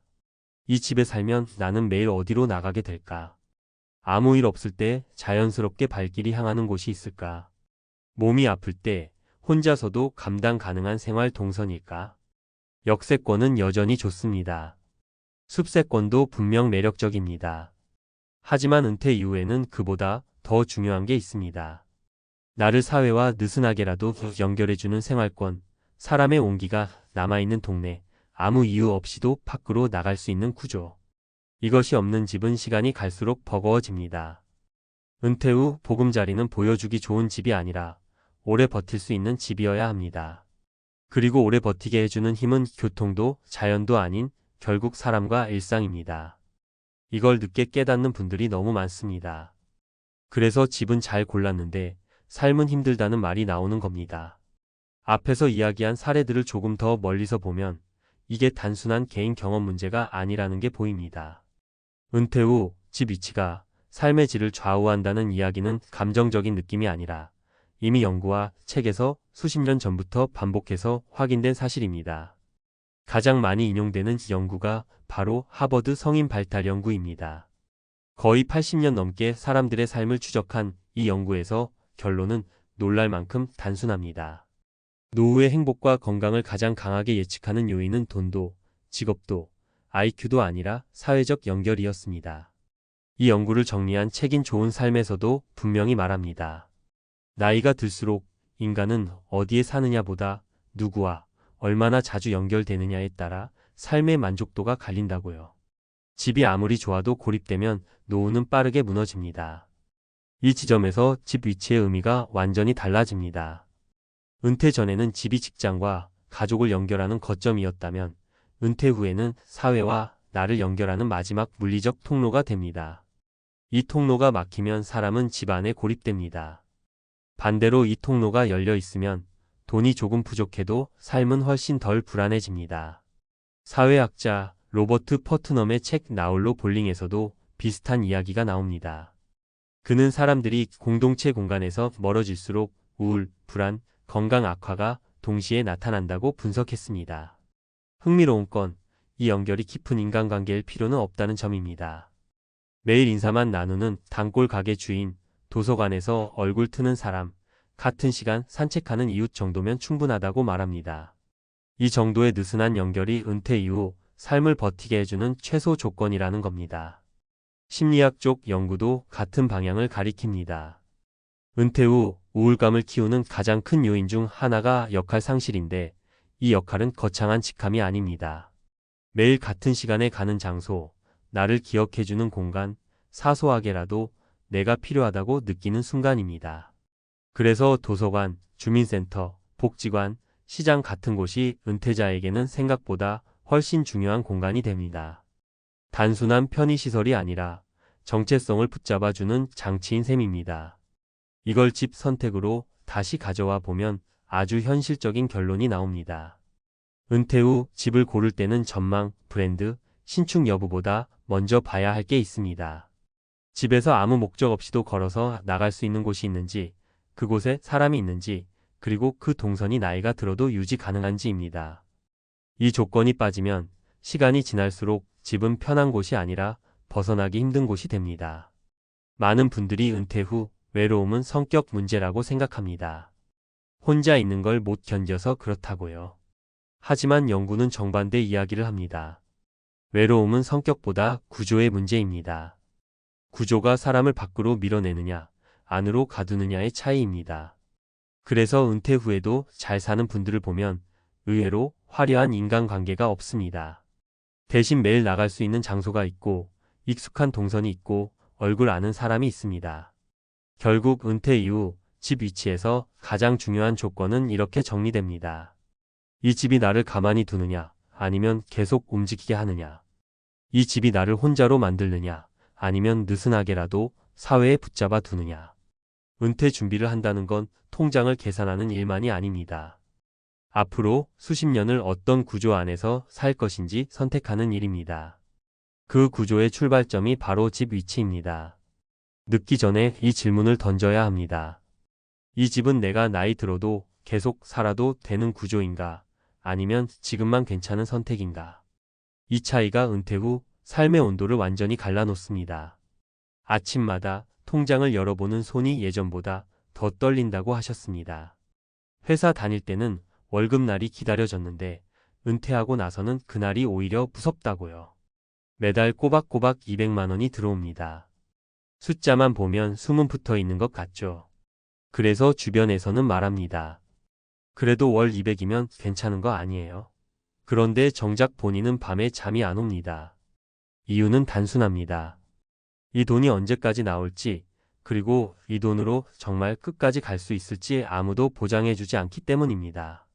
이 집에 살면 나는 매일 어디로 나가게 될까? 아무 일 없을 때 자연스럽게 발길이 향하는 곳이 있을까? 몸이 아플 때 혼자서도 감당 가능한 생활 동선일까? 역세권은 여전히 좋습니다. 숲세권도 분명 매력적입니다. 하지만 은퇴 이후에는 그보다 더 중요한 게 있습니다. 나를 사회와 느슨하게라도 연결해주는 생활권, 사람의 온기가 남아있는 동네, 아무 이유 없이도 밖으로 나갈 수 있는 구조. 이것이 없는 집은 시간이 갈수록 버거워집니다. 은퇴 후 보금자리는 보여주기 좋은 집이 아니라 오래 버틸 수 있는 집이어야 합니다. 그리고 오래 버티게 해주는 힘은 교통도 자연도 아닌 결국 사람과 일상입니다. 이걸 늦게 깨닫는 분들이 너무 많습니다. 그래서 집은 잘 골랐는데 삶은 힘들다는 말이 나오는 겁니다. 앞에서 이야기한 사례들을 조금 더 멀리서 보면 이게 단순한 개인 경험 문제가 아니라는 게 보입니다. 은퇴 후 집 위치가 삶의 질을 좌우한다는 이야기는 감정적인 느낌이 아니라 이미 연구와 책에서 수십 년 전부터 반복해서 확인된 사실입니다. 가장 많이 인용되는 연구가 바로 하버드 성인 발달 연구입니다. 거의 80년 넘게 사람들의 삶을 추적한 이 연구에서 결론은 놀랄 만큼 단순합니다. 노후의 행복과 건강을 가장 강하게 예측하는 요인은 돈도, 직업도, IQ도 아니라 사회적 연결이었습니다. 이 연구를 정리한 책인 좋은 삶에서도 분명히 말합니다. 나이가 들수록 인간은 어디에 사느냐보다 누구와 얼마나 자주 연결되느냐에 따라 삶의 만족도가 갈린다고요. 집이 아무리 좋아도 고립되면 노후는 빠르게 무너집니다. 이 지점에서 집 위치의 의미가 완전히 달라집니다. 은퇴 전에는 집이 직장과 가족을 연결하는 거점이었다면 은퇴 후에는 사회와 나를 연결하는 마지막 물리적 통로가 됩니다. 이 통로가 막히면 사람은 집 안에 고립됩니다. 반대로 이 통로가 열려 있으면 돈이 조금 부족해도 삶은 훨씬 덜 불안해집니다. 사회학자 로버트 퍼트넘의 책 나홀로 볼링에서도 비슷한 이야기가 나옵니다. 그는 사람들이 공동체 공간에서 멀어질수록 우울, 불안, 건강 악화가 동시에 나타난다고 분석했습니다. 흥미로운 건 이 연결이 깊은 인간관계일 필요는 없다는 점입니다. 매일 인사만 나누는 단골 가게 주인, 도서관에서 얼굴 트는 사람, 같은 시간 산책하는 이웃 정도면 충분하다고 말합니다. 이 정도의 느슨한 연결이 은퇴 이후 삶을 버티게 해주는 최소 조건이라는 겁니다. 심리학 쪽 연구도 같은 방향을 가리킵니다. 은퇴 후 우울감을 키우는 가장 큰 요인 중 하나가 역할 상실인데 이 역할은 거창한 직함이 아닙니다. 매일 같은 시간에 가는 장소, 나를 기억해주는 공간, 사소하게라도 내가 필요하다고 느끼는 순간입니다. 그래서 도서관, 주민센터, 복지관, 시장 같은 곳이 은퇴자에게는 생각보다 훨씬 중요한 공간이 됩니다. 단순한 편의시설이 아니라 정체성을 붙잡아주는 장치인 셈입니다. 이걸 집 선택으로 다시 가져와 보면 아주 현실적인 결론이 나옵니다. 은퇴 후 집을 고를 때는 전망, 브랜드, 신축 여부보다 먼저 봐야 할 게 있습니다. 집에서 아무 목적 없이도 걸어서 나갈 수 있는 곳이 있는지, 그곳에 사람이 있는지, 그리고 그 동선이 나이가 들어도 유지 가능한지입니다. 이 조건이 빠지면 시간이 지날수록 집은 편한 곳이 아니라 벗어나기 힘든 곳이 됩니다. 많은 분들이 은퇴 후 외로움은 성격 문제라고 생각합니다. 혼자 있는 걸 못 견뎌서 그렇다고요. 하지만 연구는 정반대 이야기를 합니다. 외로움은 성격보다 구조의 문제입니다. 구조가 사람을 밖으로 밀어내느냐, 안으로 가두느냐의 차이입니다. 그래서 은퇴 후에도 잘 사는 분들을 보면 의외로 화려한 인간관계가 없습니다. 대신 매일 나갈 수 있는 장소가 있고 익숙한 동선이 있고 얼굴 아는 사람이 있습니다. 결국 은퇴 이후 집 위치에서 가장 중요한 조건은 이렇게 정리됩니다. 이 집이 나를 가만히 두느냐, 아니면 계속 움직이게 하느냐. 이 집이 나를 혼자로 만들느냐, 아니면 느슨하게라도 사회에 붙잡아 두느냐. 은퇴 준비를 한다는 건 통장을 계산하는 일만이 아닙니다. 앞으로 수십 년을 어떤 구조 안에서 살 것인지 선택하는 일입니다. 그 구조의 출발점이 바로 집 위치입니다. 늙기 전에 이 질문을 던져야 합니다. 이 집은 내가 나이 들어도 계속 살아도 되는 구조인가? 아니면 지금만 괜찮은 선택인가? 이 차이가 은퇴 후 삶의 온도를 완전히 갈라놓습니다. 아침마다 통장을 열어보는 손이 예전보다 더 떨린다고 하셨습니다. 회사 다닐 때는 월급날이 기다려졌는데 은퇴하고 나서는 그날이 오히려 무섭다고요. 매달 꼬박꼬박 200만 원이 들어옵니다. 숫자만 보면 숨은 붙어 있는 것 같죠. 그래서 주변에서는 말합니다. 그래도 월 200이면 괜찮은 거 아니에요? 그런데 정작 본인은 밤에 잠이 안 옵니다. 이유는 단순합니다. 이 돈이 언제까지 나올지, 그리고 이 돈으로 정말 끝까지 갈 수 있을지 아무도 보장해주지 않기 때문입니다.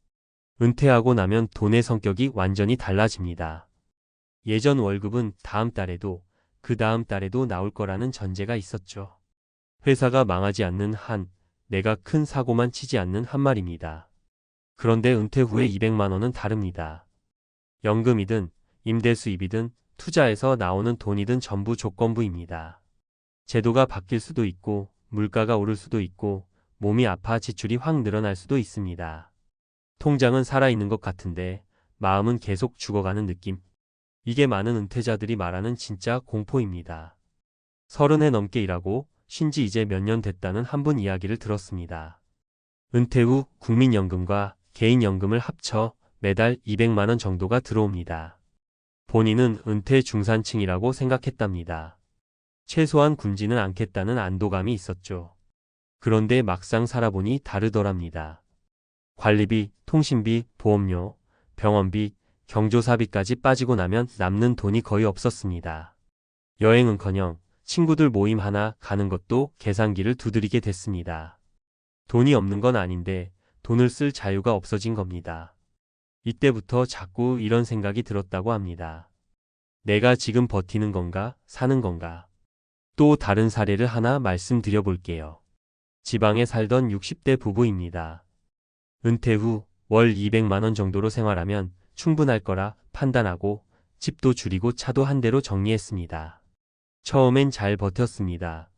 은퇴하고 나면 돈의 성격이 완전히 달라집니다. 예전 월급은 다음 달에도 그 다음 달에도 나올 거라는 전제가 있었죠. 회사가 망하지 않는 한, 내가 큰 사고만 치지 않는 한 말입니다. 그런데 은퇴 후에 200만 원은 다릅니다. 연금이든 임대 수입이든 투자에서 나오는 돈이든 전부 조건부입니다. 제도가 바뀔 수도 있고 물가가 오를 수도 있고 몸이 아파 지출이 확 늘어날 수도 있습니다. 통장은 살아있는 것 같은데 마음은 계속 죽어가는 느낌. 이게 많은 은퇴자들이 말하는 진짜 공포입니다. 30해 넘게 일하고 쉰지 이제 몇 년 됐다는 한 분 이야기를 들었습니다. 은퇴 후 국민연금과 개인연금을 합쳐 매달 200만 원 정도가 들어옵니다. 본인은 은퇴 중산층이라고 생각했답니다. 최소한 굶지는 않겠다는 안도감이 있었죠. 그런데 막상 살아보니 다르더랍니다. 관리비, 통신비, 보험료, 병원비, 경조사비까지 빠지고 나면 남는 돈이 거의 없었습니다. 여행은커녕 친구들 모임 하나 가는 것도 계산기를 두드리게 됐습니다. 돈이 없는 건 아닌데 돈을 쓸 자유가 없어진 겁니다. 이때부터 자꾸 이런 생각이 들었다고 합니다. 내가 지금 버티는 건가, 사는 건가? 또 다른 사례를 하나 말씀드려 볼게요. 지방에 살던 60대 부부입니다. 은퇴 후 월 200만 원 정도로 생활하면 충분할 거라 판단하고 집도 줄이고 차도 한 대로 정리했습니다. 처음엔 잘 버텼습니다.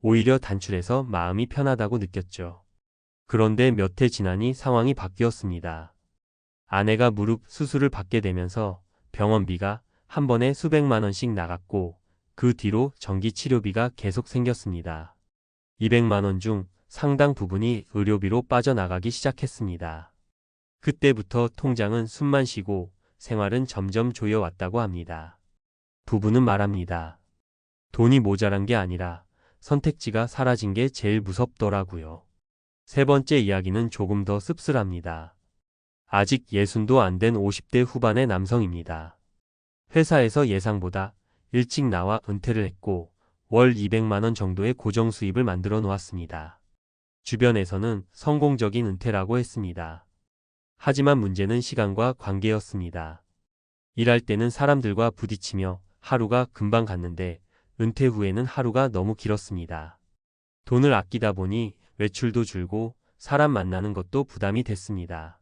오히려 단출해서 마음이 편하다고 느꼈죠. 그런데 몇 해 지나니 상황이 바뀌었습니다. 아내가 무릎 수술을 받게 되면서 병원비가 한 번에 수백만 원씩 나갔고 그 뒤로 전기 치료비가 계속 생겼습니다. 200만 원 중 상당 부분이 의료비로 빠져나가기 시작했습니다. 그때부터 통장은 숨만 쉬고 생활은 점점 조여왔다고 합니다. 부부는 말합니다. 돈이 모자란 게 아니라 선택지가 사라진 게 제일 무섭더라고요. 세 번째 이야기는 조금 더 씁쓸합니다. 아직 60도 안 된 50대 후반의 남성입니다. 회사에서 예상보다 일찍 나와 은퇴를 했고 월 200만 원 정도의 고정 수입을 만들어 놓았습니다. 주변에서는 성공적인 은퇴라고 했습니다. 하지만 문제는 시간과 관계였습니다. 일할 때는 사람들과 부딪히며 하루가 금방 갔는데 은퇴 후에는 하루가 너무 길었습니다. 돈을 아끼다 보니 외출도 줄고 사람 만나는 것도 부담이 됐습니다.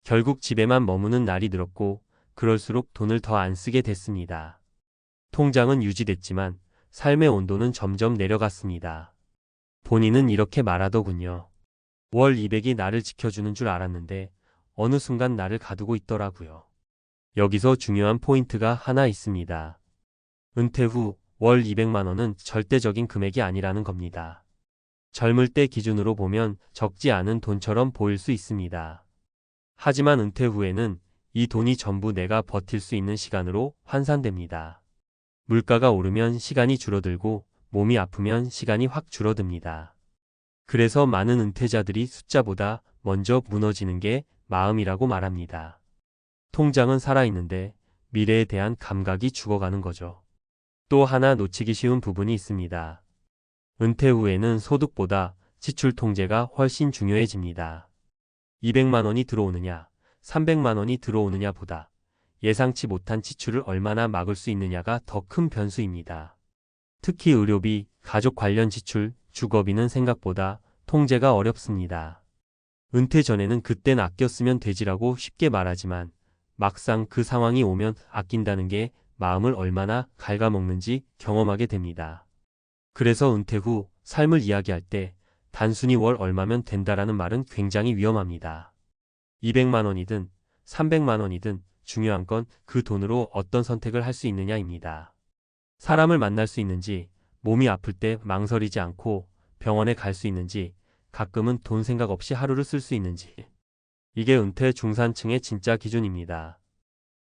결국 집에만 머무는 날이 늘었고 그럴수록 돈을 더 안 쓰게 됐습니다. 통장은 유지됐지만 삶의 온도는 점점 내려갔습니다. 본인은 이렇게 말하더군요. 월 200이 나를 지켜주는 줄 알았는데 어느 순간 나를 가두고 있더라고요. 여기서 중요한 포인트가 하나 있습니다. 은퇴 후 월 200만 원은 절대적인 금액이 아니라는 겁니다. 젊을 때 기준으로 보면 적지 않은 돈처럼 보일 수 있습니다. 하지만 은퇴 후에는 이 돈이 전부 내가 버틸 수 있는 시간으로 환산됩니다. 물가가 오르면 시간이 줄어들고 몸이 아프면 시간이 확 줄어듭니다. 그래서 많은 은퇴자들이 숫자보다 먼저 무너지는 게 마음이라고 말합니다. 통장은 살아있는데 미래에 대한 감각이 죽어가는 거죠. 또 하나 놓치기 쉬운 부분이 있습니다. 은퇴 후에는 소득보다 지출 통제가 훨씬 중요해집니다. 200만 원이 들어오느냐, 300만 원이 들어오느냐 보다 예상치 못한 지출을 얼마나 막을 수 있느냐가 더 큰 변수입니다. 특히 의료비, 가족 관련 지출, 주거비는 생각보다 통제가 어렵습니다. 은퇴 전에는 그땐 아껴 쓰면 되지라고 쉽게 말하지만 막상 그 상황이 오면 아낀다는 게 마음을 얼마나 갉아먹는지 경험하게 됩니다. 그래서 은퇴 후 삶을 이야기할 때 단순히 월 얼마면 된다라는 말은 굉장히 위험합니다. 200만 원이든 300만 원이든 중요한 건 그 돈으로 어떤 선택을 할 수 있느냐입니다. 사람을 만날 수 있는지, 몸이 아플 때 망설이지 않고 병원에 갈 수 있는지, 가끔은 돈 생각 없이 하루를 쓸 수 있는지. 이게 은퇴 중산층의 진짜 기준입니다.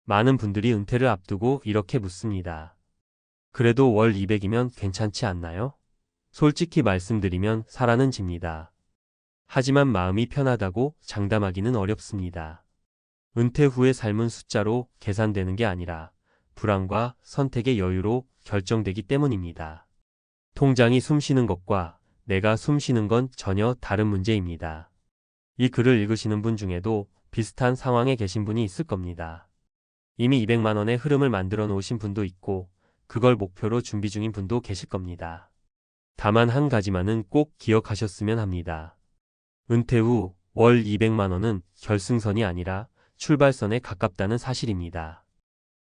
많은 분들이 은퇴를 앞두고 이렇게 묻습니다. 그래도 월 200이면 괜찮지 않나요? 솔직히 말씀드리면 살아는 집니다. 하지만 마음이 편하다고 장담하기는 어렵습니다. 은퇴 후의 삶은 숫자로 계산되는 게 아니라 불안과 선택의 여유로 결정되기 때문입니다. 통장이 숨쉬는 것과 내가 숨쉬는 건 전혀 다른 문제입니다. 이 글을 읽으시는 분 중에도 비슷한 상황에 계신 분이 있을 겁니다. 이미 200만 원의 흐름을 만들어 놓으신 분도 있고 그걸 목표로 준비 중인 분도 계실 겁니다. 다만 한 가지만은 꼭 기억하셨으면 합니다. 은퇴 후 월 200만 원은 결승선이 아니라 출발선에 가깝다는 사실입니다.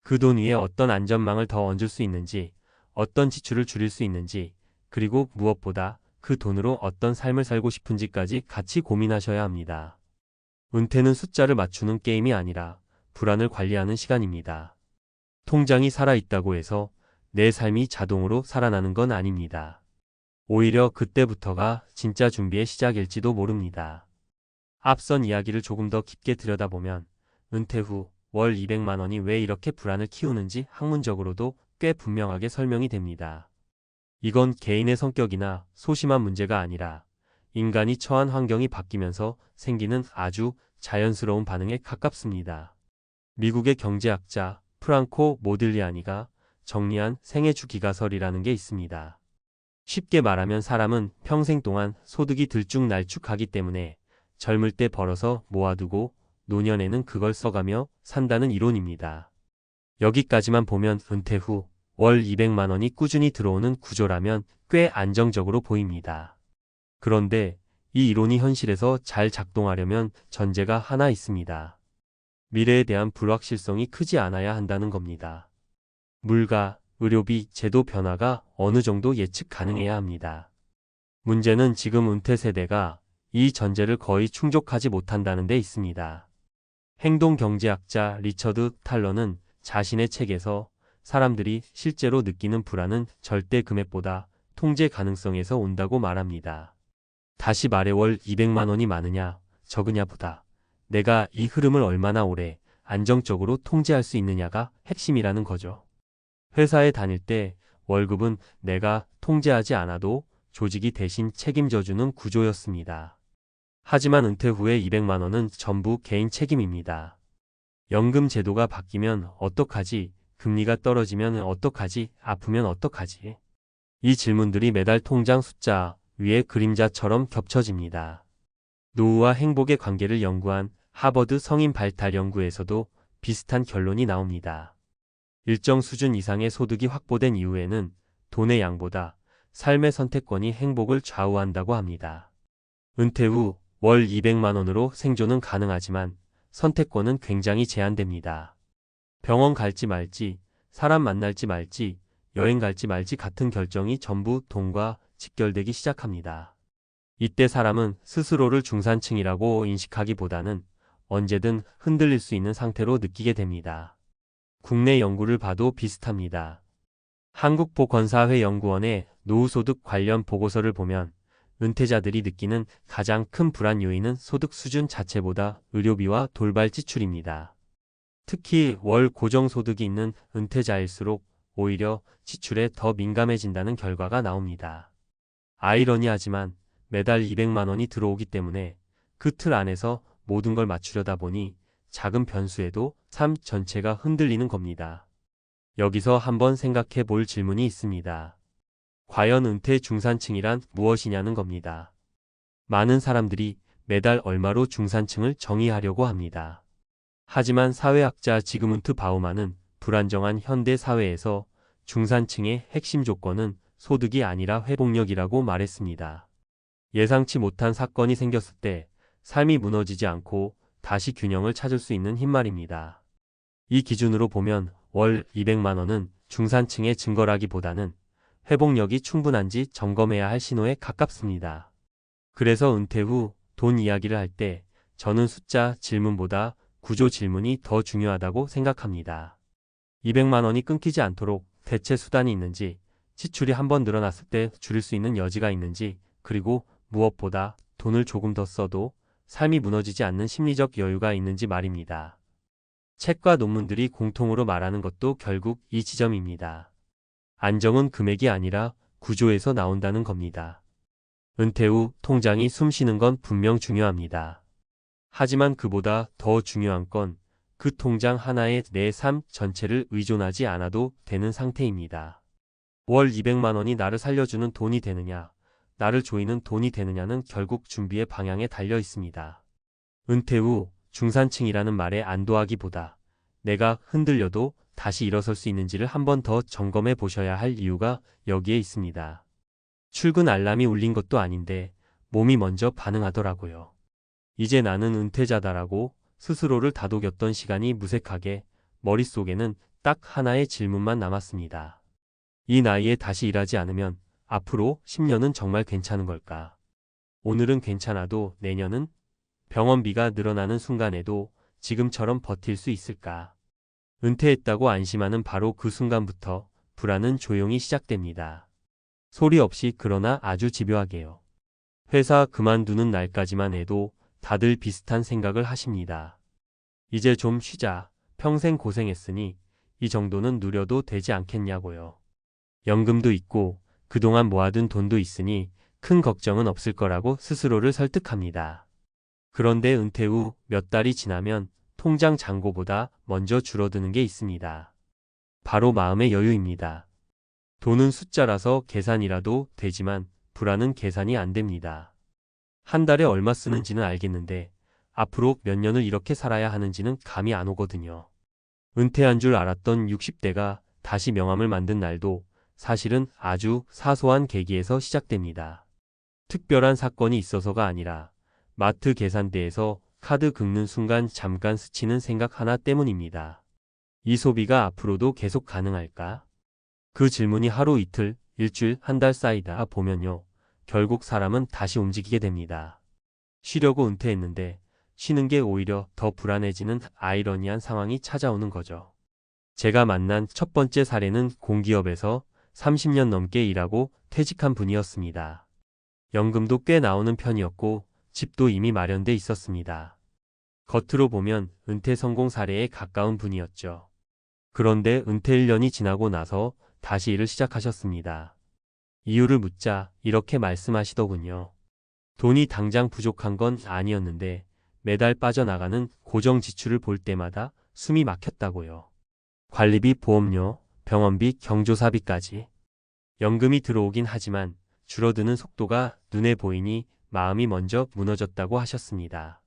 그 돈 위에 어떤 안전망을 더 얹을 수 있는지, 어떤 지출을 줄일 수 있는지, 그리고 무엇보다 그 돈으로 어떤 삶을 살고 싶은지까지 같이 고민하셔야 합니다. 은퇴는 숫자를 맞추는 게임이 아니라 불안을 관리하는 시간입니다. 통장이 살아있다고 해서 내 삶이 자동으로 살아나는 건 아닙니다. 오히려 그때부터가 진짜 준비의 시작일지도 모릅니다. 앞선 이야기를 조금 더 깊게 들여다보면 은퇴 후 월 200만 원이 왜 이렇게 불안을 키우는지 학문적으로도 꽤 분명하게 설명이 됩니다. 이건 개인의 성격이나 소심한 문제가 아니라 인간이 처한 환경이 바뀌면서 생기는 아주 자연스러운 반응에 가깝습니다. 미국의 경제학자 프랑코 모딜리아니가 정리한 생애주 기가설이라는 게 있습니다. 쉽게 말하면 사람은 평생 동안 소득이 들쭉날쭉하기 때문에 젊을 때 벌어서 모아두고 노년에는 그걸 써가며 산다는 이론입니다. 여기까지만 보면 은퇴 후 월 200만 원이 꾸준히 들어오는 구조라면 꽤 안정적으로 보입니다. 그런데 이 이론이 현실에서 잘 작동하려면 전제가 하나 있습니다. 미래에 대한 불확실성이 크지 않아야 한다는 겁니다. 물가, 의료비, 제도 변화가 어느 정도 예측 가능해야 합니다. 문제는 지금 은퇴 세대가 이 전제를 거의 충족하지 못한다는 데 있습니다. 행동경제학자 리처드 탈러는 자신의 책에서 사람들이 실제로 느끼는 불안은 절대 금액보다 통제 가능성에서 온다고 말합니다. 다시 말해 월 200만 원이 많으냐, 적으냐 보다 내가 이 흐름을 얼마나 오래 안정적으로 통제할 수 있느냐가 핵심이라는 거죠. 회사에 다닐 때 월급은 내가 통제하지 않아도 조직이 대신 책임져주는 구조였습니다. 하지만 은퇴 후에 200만 원은 전부 개인 책임입니다. 연금 제도가 바뀌면 어떡하지? 금리가 떨어지면 어떡하지? 아프면 어떡하지? 이 질문들이 매달 통장 숫자 위에 그림자처럼 겹쳐집니다. 노후와 행복의 관계를 연구한 하버드 성인 발달 연구에서도 비슷한 결론이 나옵니다. 일정 수준 이상의 소득이 확보된 이후에는 돈의 양보다 삶의 선택권이 행복을 좌우한다고 합니다. 은퇴 후 월 200만 원으로 생존은 가능하지만 선택권은 굉장히 제한됩니다. 병원 갈지 말지, 사람 만날지 말지, 여행 갈지 말지 같은 결정이 전부 돈과 직결되기 시작합니다. 이때 사람은 스스로를 중산층이라고 인식하기보다는 언제든 흔들릴 수 있는 상태로 느끼게 됩니다. 국내 연구를 봐도 비슷합니다. 한국보건사회연구원의 노후소득 관련 보고서를 보면 은퇴자들이 느끼는 가장 큰 불안 요인은 소득 수준 자체보다 의료비와 돌발 지출입니다. 특히 월 고정소득이 있는 은퇴자일수록 오히려 지출에 더 민감해진다는 결과가 나옵니다. 아이러니하지만 매달 200만 원이 들어오기 때문에 그 틀 안에서 모든 걸 맞추려다 보니 작은 변수에도 삶 전체가 흔들리는 겁니다. 여기서 한번 생각해 볼 질문이 있습니다. 과연 은퇴 중산층이란 무엇이냐는 겁니다. 많은 사람들이 매달 얼마로 중산층을 정의하려고 합니다. 하지만 사회학자 지그문트 바우만은 불안정한 현대 사회에서 중산층의 핵심 조건은 소득이 아니라 회복력이라고 말했습니다. 예상치 못한 사건이 생겼을 때 삶이 무너지지 않고 다시 균형을 찾을 수 있는 힘말입니다. 이 기준으로 보면 월 200만 원은 중산층의 증거라기보다는 회복력이 충분한지 점검해야 할 신호에 가깝습니다. 그래서 은퇴 후 돈 이야기를 할 때 저는 숫자 질문보다 구조 질문이 더 중요하다고 생각합니다. 200만 원이 끊기지 않도록 대체 수단이 있는지, 지출이 한번 늘어났을 때 줄일 수 있는 여지가 있는지, 그리고 무엇보다 돈을 조금 더 써도 삶이 무너지지 않는 심리적 여유가 있는지 말입니다. 책과 논문들이 공통으로 말하는 것도 결국 이 지점입니다. 안정은 금액이 아니라 구조에서 나온다는 겁니다. 은퇴 후 통장이 숨 쉬는 건 분명 중요합니다. 하지만 그보다 더 중요한 건 그 통장 하나에 내 삶 전체를 의존하지 않아도 되는 상태입니다. 월 200만 원이 나를 살려주는 돈이 되느냐, 나를 조이는 돈이 되느냐는 결국 준비의 방향에 달려 있습니다. 은퇴 후 중산층이라는 말에 안도하기보다 내가 흔들려도 다시 일어설 수 있는지를 한 번 더 점검해 보셔야 할 이유가 여기에 있습니다. 출근 알람이 울린 것도 아닌데 몸이 먼저 반응하더라고요. 이제 나는 은퇴자다라고 스스로를 다독였던 시간이 무색하게 머릿속에는 딱 하나의 질문만 남았습니다. 이 나이에 다시 일하지 않으면 앞으로 10년은 정말 괜찮은 걸까? 오늘은 괜찮아도 내년은? 병원비가 늘어나는 순간에도 지금처럼 버틸 수 있을까? 은퇴했다고 안심하는 바로 그 순간부터 불안은 조용히 시작됩니다. 소리 없이 그러나 아주 집요하게요. 회사 그만두는 날까지만 해도 다들 비슷한 생각을 하십니다. 이제 좀 쉬자. 평생 고생했으니 이 정도는 누려도 되지 않겠냐고요. 연금도 있고 그동안 모아둔 돈도 있으니 큰 걱정은 없을 거라고 스스로를 설득합니다. 그런데 은퇴 후 몇 달이 지나면 통장 잔고보다 먼저 줄어드는 게 있습니다. 바로 마음의 여유입니다. 돈은 숫자라서 계산이라도 되지만 불안은 계산이 안 됩니다. 한 달에 얼마 쓰는지는 알겠는데 앞으로 몇 년을 이렇게 살아야 하는지는 감이 안 오거든요. 은퇴한 줄 알았던 60대가 다시 명함을 만든 날도 사실은 아주 사소한 계기에서 시작됩니다. 특별한 사건이 있어서가 아니라 마트 계산대에서 카드 긁는 순간 잠깐 스치는 생각 하나 때문입니다. 이 소비가 앞으로도 계속 가능할까? 그 질문이 하루 이틀, 일주일, 한 달 쌓이다 보면요. 결국 사람은 다시 움직이게 됩니다. 쉬려고 은퇴했는데 쉬는 게 오히려 더 불안해지는 아이러니한 상황이 찾아오는 거죠. 제가 만난 첫 번째 사례는 공기업에서 30년 넘게 일하고 퇴직한 분이었습니다. 연금도 꽤 나오는 편이었고 집도 이미 마련돼 있었습니다. 겉으로 보면 은퇴 성공 사례에 가까운 분이었죠. 그런데 은퇴 1년이 지나고 나서 다시 일을 시작하셨습니다. 이유를 묻자 이렇게 말씀하시더군요. 돈이 당장 부족한 건 아니었는데 매달 빠져나가는 고정 지출을 볼 때마다 숨이 막혔다고요. 관리비, 보험료, 병원비, 경조사비까지. 연금이 들어오긴 하지만 줄어드는 속도가 눈에 보이니 마음이 먼저 무너졌다고 하셨습니다.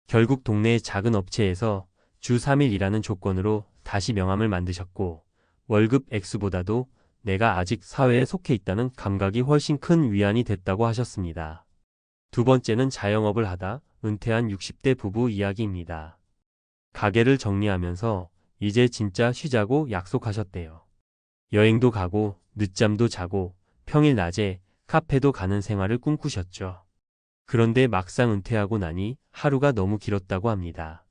결국 동네의 작은 업체에서 주 3일 일하는 조건으로 다시 명함을 만드셨고 월급 액수보다도 내가 아직 사회에 속해 있다는 감각이 훨씬 큰 위안이 됐다고 하셨습니다. 두 번째는 자영업을 하다 은퇴한 60대 부부 이야기입니다. 가게를 정리하면서 이제 진짜 쉬자고 약속하셨대요. 여행도 가고 늦잠도 자고 평일 낮에 카페도 가는 생활을 꿈꾸셨죠. 그런데 막상 은퇴하고 나니 하루가 너무 길었다고 합니다.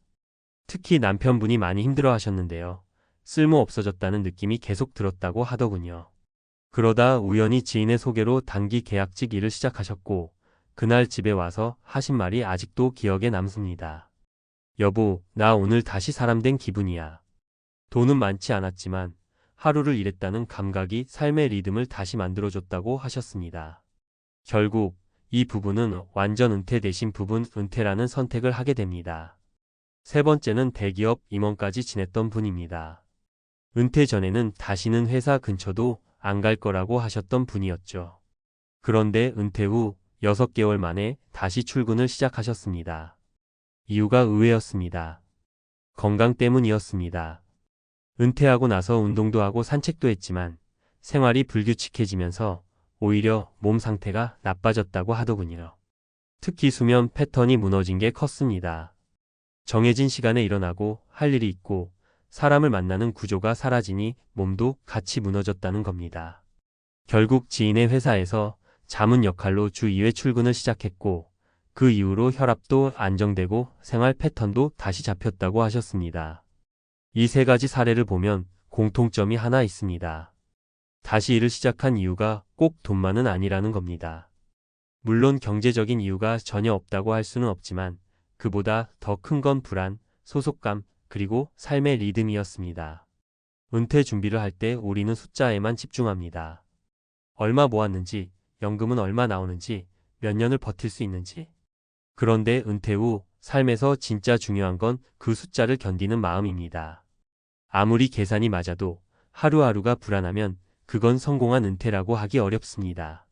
특히 남편분이 많이 힘들어 하셨는데요. 쓸모 없어졌다는 느낌이 계속 들었다고 하더군요. 그러다 우연히 지인의 소개로 단기 계약직 일을 시작하셨고 그날 집에 와서 하신 말이 아직도 기억에 남습니다. 여보, 나 오늘 다시 사람 된 기분이야. 돈은 많지 않았지만 하루를 일했다는 감각이 삶의 리듬을 다시 만들어줬다고 하셨습니다. 결국 이 부부는 완전 은퇴 대신 부분 은퇴라는 선택을 하게 됩니다. 세 번째는 대기업 임원까지 지냈던 분입니다. 은퇴 전에는 다시는 회사 근처도 안 갈 거라고 하셨던 분이었죠. 그런데 은퇴 후 6개월 만에 다시 출근을 시작하셨습니다. 이유가 의외였습니다. 건강 때문이었습니다. 은퇴하고 나서 운동도 하고 산책도 했지만 생활이 불규칙해지면서 오히려 몸 상태가 나빠졌다고 하더군요. 특히 수면 패턴이 무너진 게 컸습니다. 정해진 시간에 일어나고 할 일이 있고 사람을 만나는 구조가 사라지니 몸도 같이 무너졌다는 겁니다. 결국 지인의 회사에서 자문 역할로 주 2회 출근을 시작했고 그 이후로 혈압도 안정되고 생활 패턴도 다시 잡혔다고 하셨습니다. 이 세 가지 사례를 보면 공통점이 하나 있습니다. 다시 일을 시작한 이유가 꼭 돈만은 아니라는 겁니다. 물론 경제적인 이유가 전혀 없다고 할 수는 없지만 그보다 더 큰 건 불안, 소속감, 그리고 삶의 리듬이었습니다. 은퇴 준비를 할 때 우리는 숫자에만 집중합니다. 얼마 모았는지, 연금은 얼마 나오는지, 몇 년을 버틸 수 있는지. 그런데 은퇴 후 삶에서 진짜 중요한 건 그 숫자를 견디는 마음입니다. 아무리 계산이 맞아도 하루하루가 불안하면 그건 성공한 은퇴라고 하기 어렵습니다.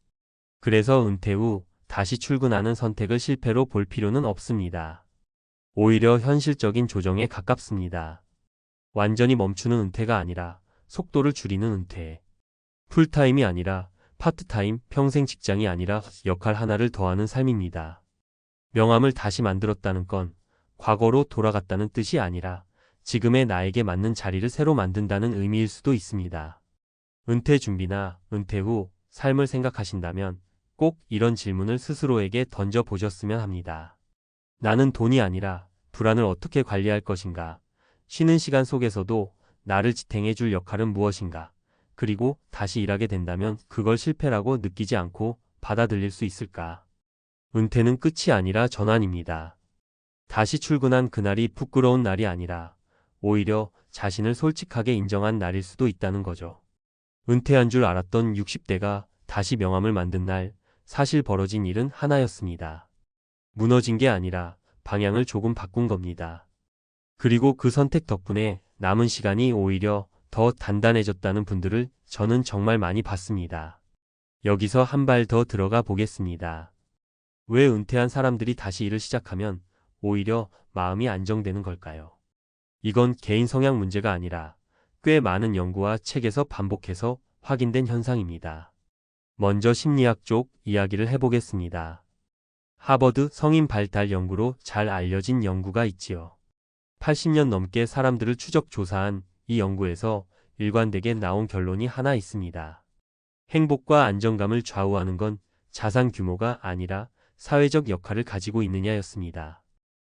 그래서 은퇴 후 다시 출근하는 선택을 실패로 볼 필요는 없습니다. 오히려 현실적인 조정에 가깝습니다. 완전히 멈추는 은퇴가 아니라 속도를 줄이는 은퇴. 풀타임이 아니라 파트타임, 평생 직장이 아니라 역할 하나를 더하는 삶입니다. 명함을 다시 만들었다는 건 과거로 돌아갔다는 뜻이 아니라 지금의 나에게 맞는 자리를 새로 만든다는 의미일 수도 있습니다. 은퇴 준비나 은퇴 후 삶을 생각하신다면 꼭 이런 질문을 스스로에게 던져보셨으면 합니다. 나는 돈이 아니라 불안을 어떻게 관리할 것인가? 쉬는 시간 속에서도 나를 지탱해 줄 역할은 무엇인가? 그리고 다시 일하게 된다면 그걸 실패라고 느끼지 않고 받아들일 수 있을까? 은퇴는 끝이 아니라 전환입니다. 다시 출근한 그날이 부끄러운 날이 아니라 오히려 자신을 솔직하게 인정한 날일 수도 있다는 거죠. 은퇴한 줄 알았던 60대가 다시 명함을 만든 날, 사실 벌어진 일은 하나였습니다. 무너진 게 아니라 방향을 조금 바꾼 겁니다. 그리고 그 선택 덕분에 남은 시간이 오히려 더 단단해졌다는 분들을 저는 정말 많이 봤습니다. 여기서 한 발 더 들어가 보겠습니다. 왜 은퇴한 사람들이 다시 일을 시작하면 오히려 마음이 안정되는 걸까요? 이건 개인 성향 문제가 아니라 꽤 많은 연구와 책에서 반복해서 확인된 현상입니다. 먼저 심리학 쪽 이야기를 해보겠습니다. 하버드 성인 발달 연구로 잘 알려진 연구가 있지요. 80년 넘게 사람들을 추적 조사한 이 연구에서 일관되게 나온 결론이 하나 있습니다. 행복과 안정감을 좌우하는 건 자산 규모가 아니라 사회적 역할을 가지고 있느냐였습니다.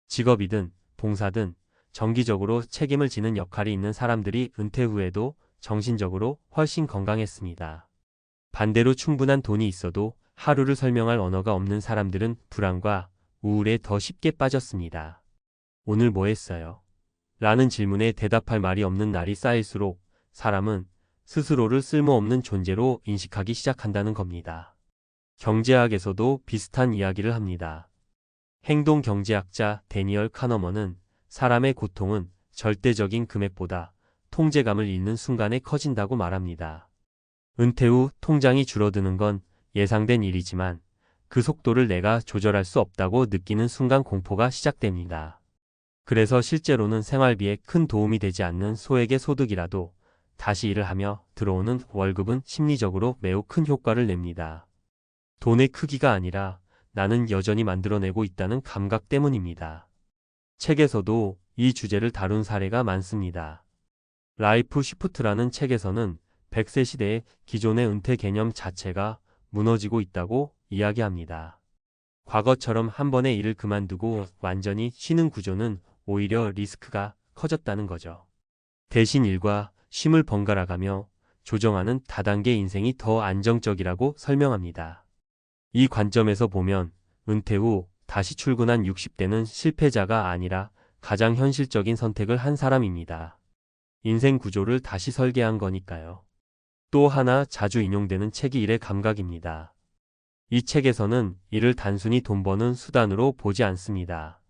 직업이든 봉사든 정기적으로 책임을 지는 역할이 있는 사람들이 은퇴 후에도 정신적으로 훨씬 건강했습니다. 반대로 충분한 돈이 있어도 하루를 설명할 언어가 없는 사람들은 불안과 우울에 더 쉽게 빠졌습니다. 오늘 뭐 했어요? 라는 질문에 대답할 말이 없는 날이 쌓일수록 사람은 스스로를 쓸모없는 존재로 인식하기 시작한다는 겁니다. 경제학에서도 비슷한 이야기를 합니다. 행동경제학자 데니얼 카너먼은 사람의 고통은 절대적인 금액보다 통제감을 잃는 순간에 커진다고 말합니다. 은퇴 후 통장이 줄어드는 건 예상된 일이지만 그 속도를 내가 조절할 수 없다고 느끼는 순간 공포가 시작됩니다. 그래서 실제로는 생활비에 큰 도움이 되지 않는 소액의 소득이라도 다시 일을 하며 들어오는 월급은 심리적으로 매우 큰 효과를 냅니다. 돈의 크기가 아니라 나는 여전히 만들어내고 있다는 감각 때문입니다. 책에서도 이 주제를 다룬 사례가 많습니다. 라이프 시프트라는 책에서는 100세 시대의 기존의 은퇴 개념 자체가 무너지고 있다고 이야기합니다. 과거처럼 한 번에 일을 그만두고 완전히 쉬는 구조는 오히려 리스크가 커졌다는 거죠. 대신 일과 쉼을 번갈아가며 조정하는 다단계 인생이 더 안정적이라고 설명합니다. 이 관점에서 보면 은퇴 후 다시 출근한 60대는 실패자가 아니라 가장 현실적인 선택을 한 사람입니다. 인생 구조를 다시 설계한 거니까요. 또 하나 자주 인용되는 책이 일의 감각입니다. 이 책에서는 일을 단순히 돈 버는 수단으로 보지 않습니다.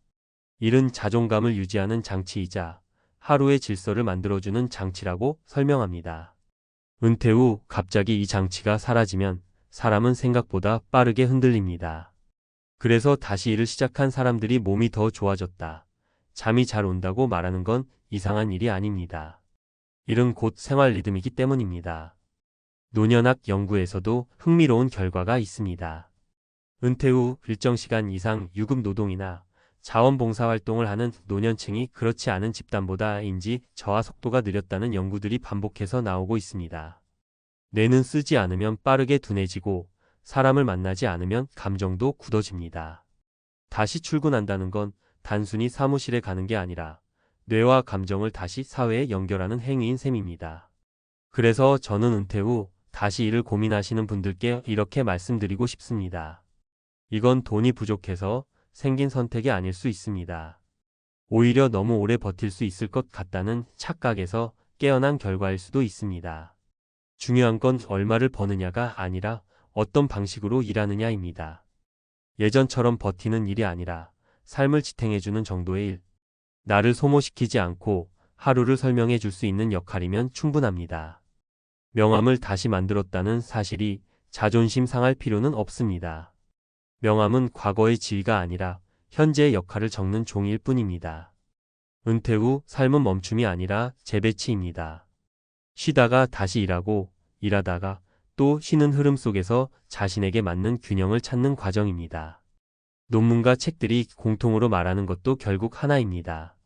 일은 자존감을 유지하는 장치이자 하루의 질서를 만들어주는 장치라고 설명합니다. 은퇴 후 갑자기 이 장치가 사라지면 사람은 생각보다 빠르게 흔들립니다. 그래서 다시 일을 시작한 사람들이 몸이 더 좋아졌다, 잠이 잘 온다고 말하는 건 이상한 일이 아닙니다. 일은 곧 생활 리듬이기 때문입니다. 노년학 연구에서도 흥미로운 결과가 있습니다. 은퇴 후 일정 시간 이상 유급 노동이나 자원봉사활동을 하는 노년층이 그렇지 않은 집단보다 인지 저하 속도가 느렸다는 연구들이 반복해서 나오고 있습니다. 뇌는 쓰지 않으면 빠르게 둔해지고 사람을 만나지 않으면 감정도 굳어집니다. 다시 출근한다는 건 단순히 사무실에 가는 게 아니라 뇌와 감정을 다시 사회에 연결하는 행위인 셈입니다. 그래서 저는 은퇴 후 다시 일을 고민하시는 분들께 이렇게 말씀드리고 싶습니다. 이건 돈이 부족해서 생긴 선택이 아닐 수 있습니다. 오히려 너무 오래 버틸 수 있을 것 같다는 착각에서 깨어난 결과일 수도 있습니다. 중요한 건 얼마를 버느냐가 아니라 어떤 방식으로 일하느냐입니다. 예전처럼 버티는 일이 아니라 삶을 지탱해주는 정도의 일. 나를 소모시키지 않고 하루를 설명해 줄 수 있는 역할이면 충분합니다. 명함을 다시 만들었다는 사실이 자존심 상할 필요는 없습니다. 명함은 과거의 지위가 아니라 현재의 역할을 적는 종이일 뿐입니다. 은퇴 후 삶은 멈춤이 아니라 재배치입니다. 쉬다가 다시 일하고, 일하다가 또 쉬는 흐름 속에서 자신에게 맞는 균형을 찾는 과정입니다. 논문과 책들이 공통으로 말하는 것도 결국 하나입니다.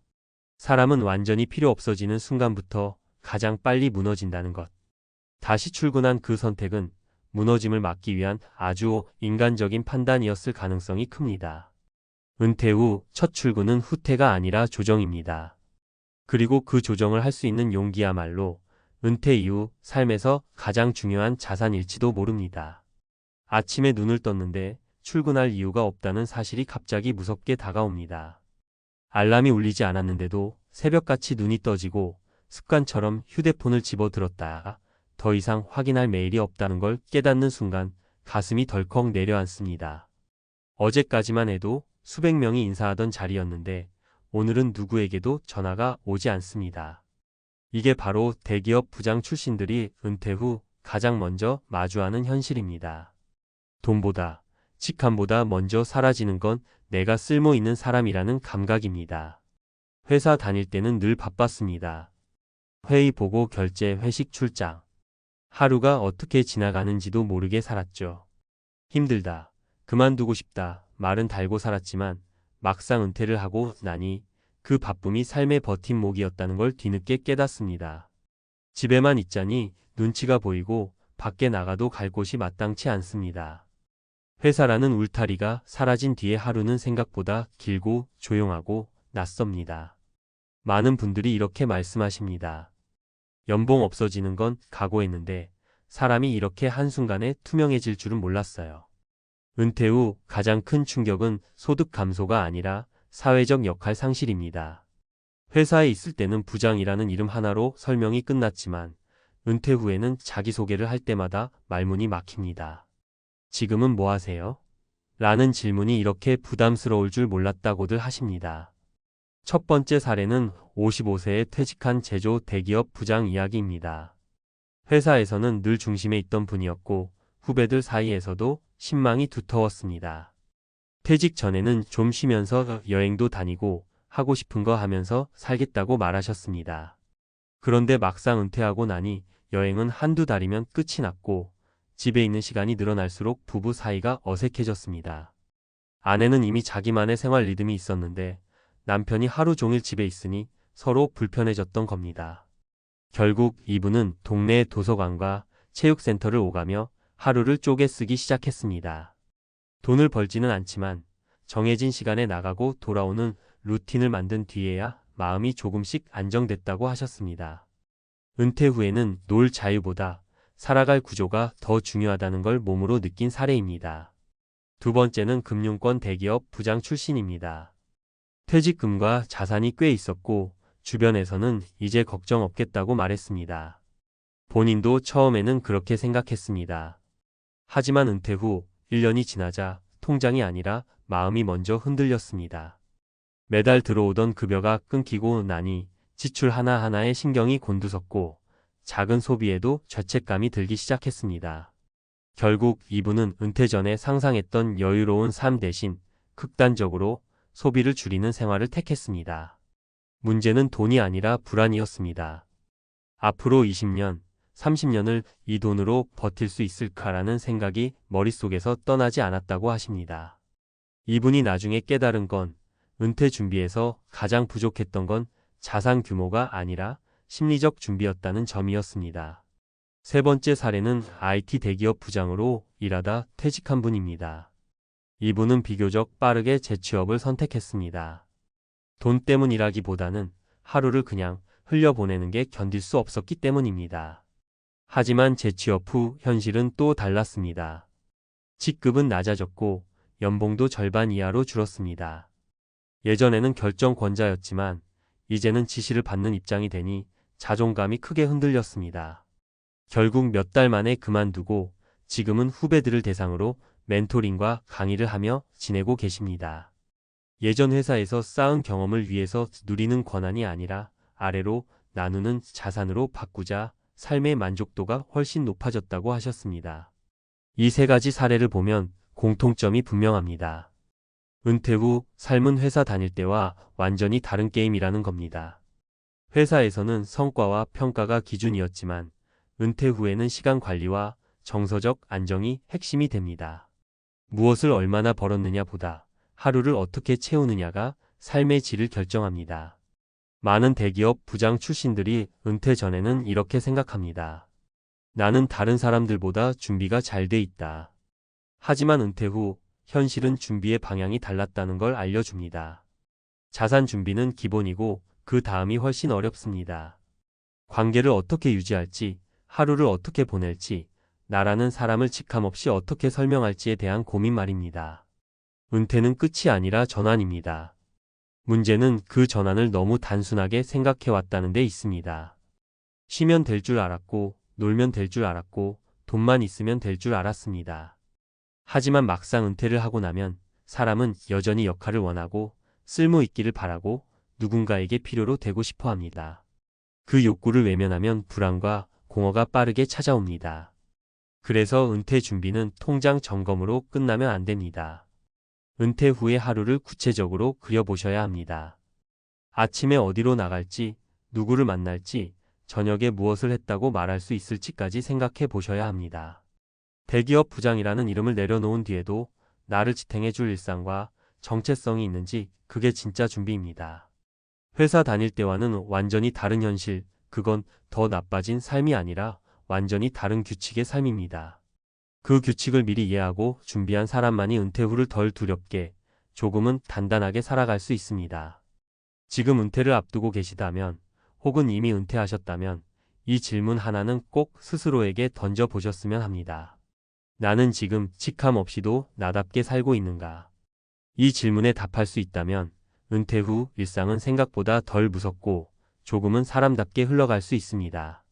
사람은 완전히 필요 없어지는 순간부터 가장 빨리 무너진다는 것. 다시 출근한 그 선택은 무너짐을 막기 위한 아주 인간적인 판단이었을 가능성이 큽니다. 은퇴 후 첫 출근은 후퇴가 아니라 조정입니다. 그리고 그 조정을 할 수 있는 용기야말로 은퇴 이후 삶에서 가장 중요한 자산일지도 모릅니다. 아침에 눈을 떴는데 출근할 이유가 없다는 사실이 갑자기 무섭게 다가옵니다. 알람이 울리지 않았는데도 새벽같이 눈이 떠지고 습관처럼 휴대폰을 집어들었다가 더 이상 확인할 메일이 없다는 걸 깨닫는 순간 가슴이 덜컥 내려앉습니다. 어제까지만 해도 수백 명이 인사하던 자리였는데 오늘은 누구에게도 전화가 오지 않습니다. 이게 바로 대기업 부장 출신들이 은퇴 후 가장 먼저 마주하는 현실입니다. 돈보다, 직함보다 먼저 사라지는 건 내가 쓸모 있는 사람이라는 감각입니다. 회사 다닐 때는 늘 바빴습니다. 회의 보고 결제, 회식, 출장. 하루가 어떻게 지나가는지도 모르게 살았죠. 힘들다, 그만두고 싶다 말은 달고 살았지만 막상 은퇴를 하고 나니 그 바쁨이 삶의 버팀목이었다는 걸 뒤늦게 깨닫습니다. 집에만 있자니 눈치가 보이고 밖에 나가도 갈 곳이 마땅치 않습니다. 회사라는 울타리가 사라진 뒤에 하루는 생각보다 길고 조용하고 낯섭니다. 많은 분들이 이렇게 말씀하십니다. 연봉 없어지는 건 각오했는데 사람이 이렇게 한순간에 투명해질 줄은 몰랐어요. 은퇴 후 가장 큰 충격은 소득 감소가 아니라 사회적 역할 상실입니다. 회사에 있을 때는 부장이라는 이름 하나로 설명이 끝났지만 은퇴 후에는 자기소개를 할 때마다 말문이 막힙니다. 지금은 뭐 하세요? 라는 질문이 이렇게 부담스러울 줄 몰랐다고들 하십니다. 첫 번째 사례는 55세에 퇴직한 제조 대기업 부장 이야기입니다. 회사에서는 늘 중심에 있던 분이었고 후배들 사이에서도 신망이 두터웠습니다. 퇴직 전에는 좀 쉬면서 여행도 다니고 하고 싶은 거 하면서 살겠다고 말하셨습니다. 그런데 막상 은퇴하고 나니 여행은 한두 달이면 끝이 났고 집에 있는 시간이 늘어날수록 부부 사이가 어색해졌습니다. 아내는 이미 자기만의 생활 리듬이 있었는데 남편이 하루 종일 집에 있으니 서로 불편해졌던 겁니다. 결국 이분은 동네 도서관과 체육센터를 오가며 하루를 쪼개 쓰기 시작했습니다. 돈을 벌지는 않지만 정해진 시간에 나가고 돌아오는 루틴을 만든 뒤에야 마음이 조금씩 안정됐다고 하셨습니다. 은퇴 후에는 놀 자유보다 살아갈 구조가 더 중요하다는 걸 몸으로 느낀 사례입니다. 두 번째는 금융권 대기업 부장 출신입니다. 퇴직금과 자산이 꽤 있었고 주변에서는 이제 걱정 없겠다고 말했습니다. 본인도 처음에는 그렇게 생각했습니다. 하지만 은퇴 후 1년이 지나자 통장이 아니라 마음이 먼저 흔들렸습니다. 매달 들어오던 급여가 끊기고 나니 지출 하나하나에 신경이 곤두섰고 작은 소비에도 죄책감이 들기 시작했습니다. 결국 이분은 은퇴 전에 상상했던 여유로운 삶 대신 극단적으로 소비를 줄이는 생활을 택했습니다. 문제는 돈이 아니라 불안이었습니다. 앞으로 20년, 30년을 이 돈으로 버틸 수 있을까라는 생각이 머릿속에서 떠나지 않았다고 하십니다. 이분이 나중에 깨달은 건 은퇴 준비에서 가장 부족했던 건 자산 규모가 아니라 심리적 준비였다는 점이었습니다. 세 번째 사례는 IT 대기업 부장으로 일하다 퇴직한 분입니다. 이분은 비교적 빠르게 재취업을 선택했습니다. 돈 때문이라기보다는 하루를 그냥 흘려보내는 게 견딜 수 없었기 때문입니다. 하지만 재취업 후 현실은 또 달랐습니다. 직급은 낮아졌고 연봉도 절반 이하로 줄었습니다. 예전에는 결정권자였지만 이제는 지시를 받는 입장이 되니 자존감이 크게 흔들렸습니다. 결국 몇 달 만에 그만두고 지금은 후배들을 대상으로 멘토링과 강의를 하며 지내고 계십니다. 예전 회사에서 쌓은 경험을 위해서 누리는 권한이 아니라 아래로 나누는 자산으로 바꾸자 삶의 만족도가 훨씬 높아졌다고 하셨습니다. 이 세 가지 사례를 보면 공통점이 분명합니다. 은퇴 후 삶은 회사 다닐 때와 완전히 다른 게임이라는 겁니다. 회사에서는 성과와 평가가 기준이었지만 은퇴 후에는 시간 관리와 정서적 안정이 핵심이 됩니다. 무엇을 얼마나 벌었느냐 보다 하루를 어떻게 채우느냐가 삶의 질을 결정합니다. 많은 대기업 부장 출신들이 은퇴 전에는 이렇게 생각합니다. 나는 다른 사람들보다 준비가 잘 돼 있다. 하지만 은퇴 후 현실은 준비의 방향이 달랐다는 걸 알려줍니다. 자산 준비는 기본이고 그 다음이 훨씬 어렵습니다. 관계를 어떻게 유지할지, 하루를 어떻게 보낼지, 나라는 사람을 직함없이 어떻게 설명할지에 대한 고민 말입니다. 은퇴는 끝이 아니라 전환입니다. 문제는 그 전환을 너무 단순하게 생각해왔다는 데 있습니다. 쉬면 될 줄 알았고, 놀면 될 줄 알았고, 돈만 있으면 될 줄 알았습니다. 하지만 막상 은퇴를 하고 나면 사람은 여전히 역할을 원하고 쓸모 있기를 바라고 누군가에게 필요로 되고 싶어 합니다. 그 욕구를 외면하면 불안과 공허가 빠르게 찾아옵니다. 그래서 은퇴 준비는 통장 점검으로 끝나면 안 됩니다. 은퇴 후의 하루를 구체적으로 그려보셔야 합니다. 아침에 어디로 나갈지, 누구를 만날지, 저녁에 무엇을 했다고 말할 수 있을지까지 생각해 보셔야 합니다. 대기업 부장이라는 이름을 내려놓은 뒤에도 나를 지탱해 줄 일상과 정체성이 있는지 그게 진짜 준비입니다. 회사 다닐 때와는 완전히 다른 현실, 그건 더 나빠진 삶이 아니라 완전히 다른 규칙의 삶입니다. 그 규칙을 미리 이해하고 준비한 사람만이 은퇴 후를 덜 두렵게 조금은 단단하게 살아갈 수 있습니다. 지금 은퇴를 앞두고 계시다면 혹은 이미 은퇴하셨다면 이 질문 하나는 꼭 스스로에게 던져보셨으면 합니다. 나는 지금 직함 없이도 나답게 살고 있는가? 이 질문에 답할 수 있다면 은퇴 후 일상은 생각보다 덜 무섭고 조금은 사람답게 흘러갈 수 있습니다.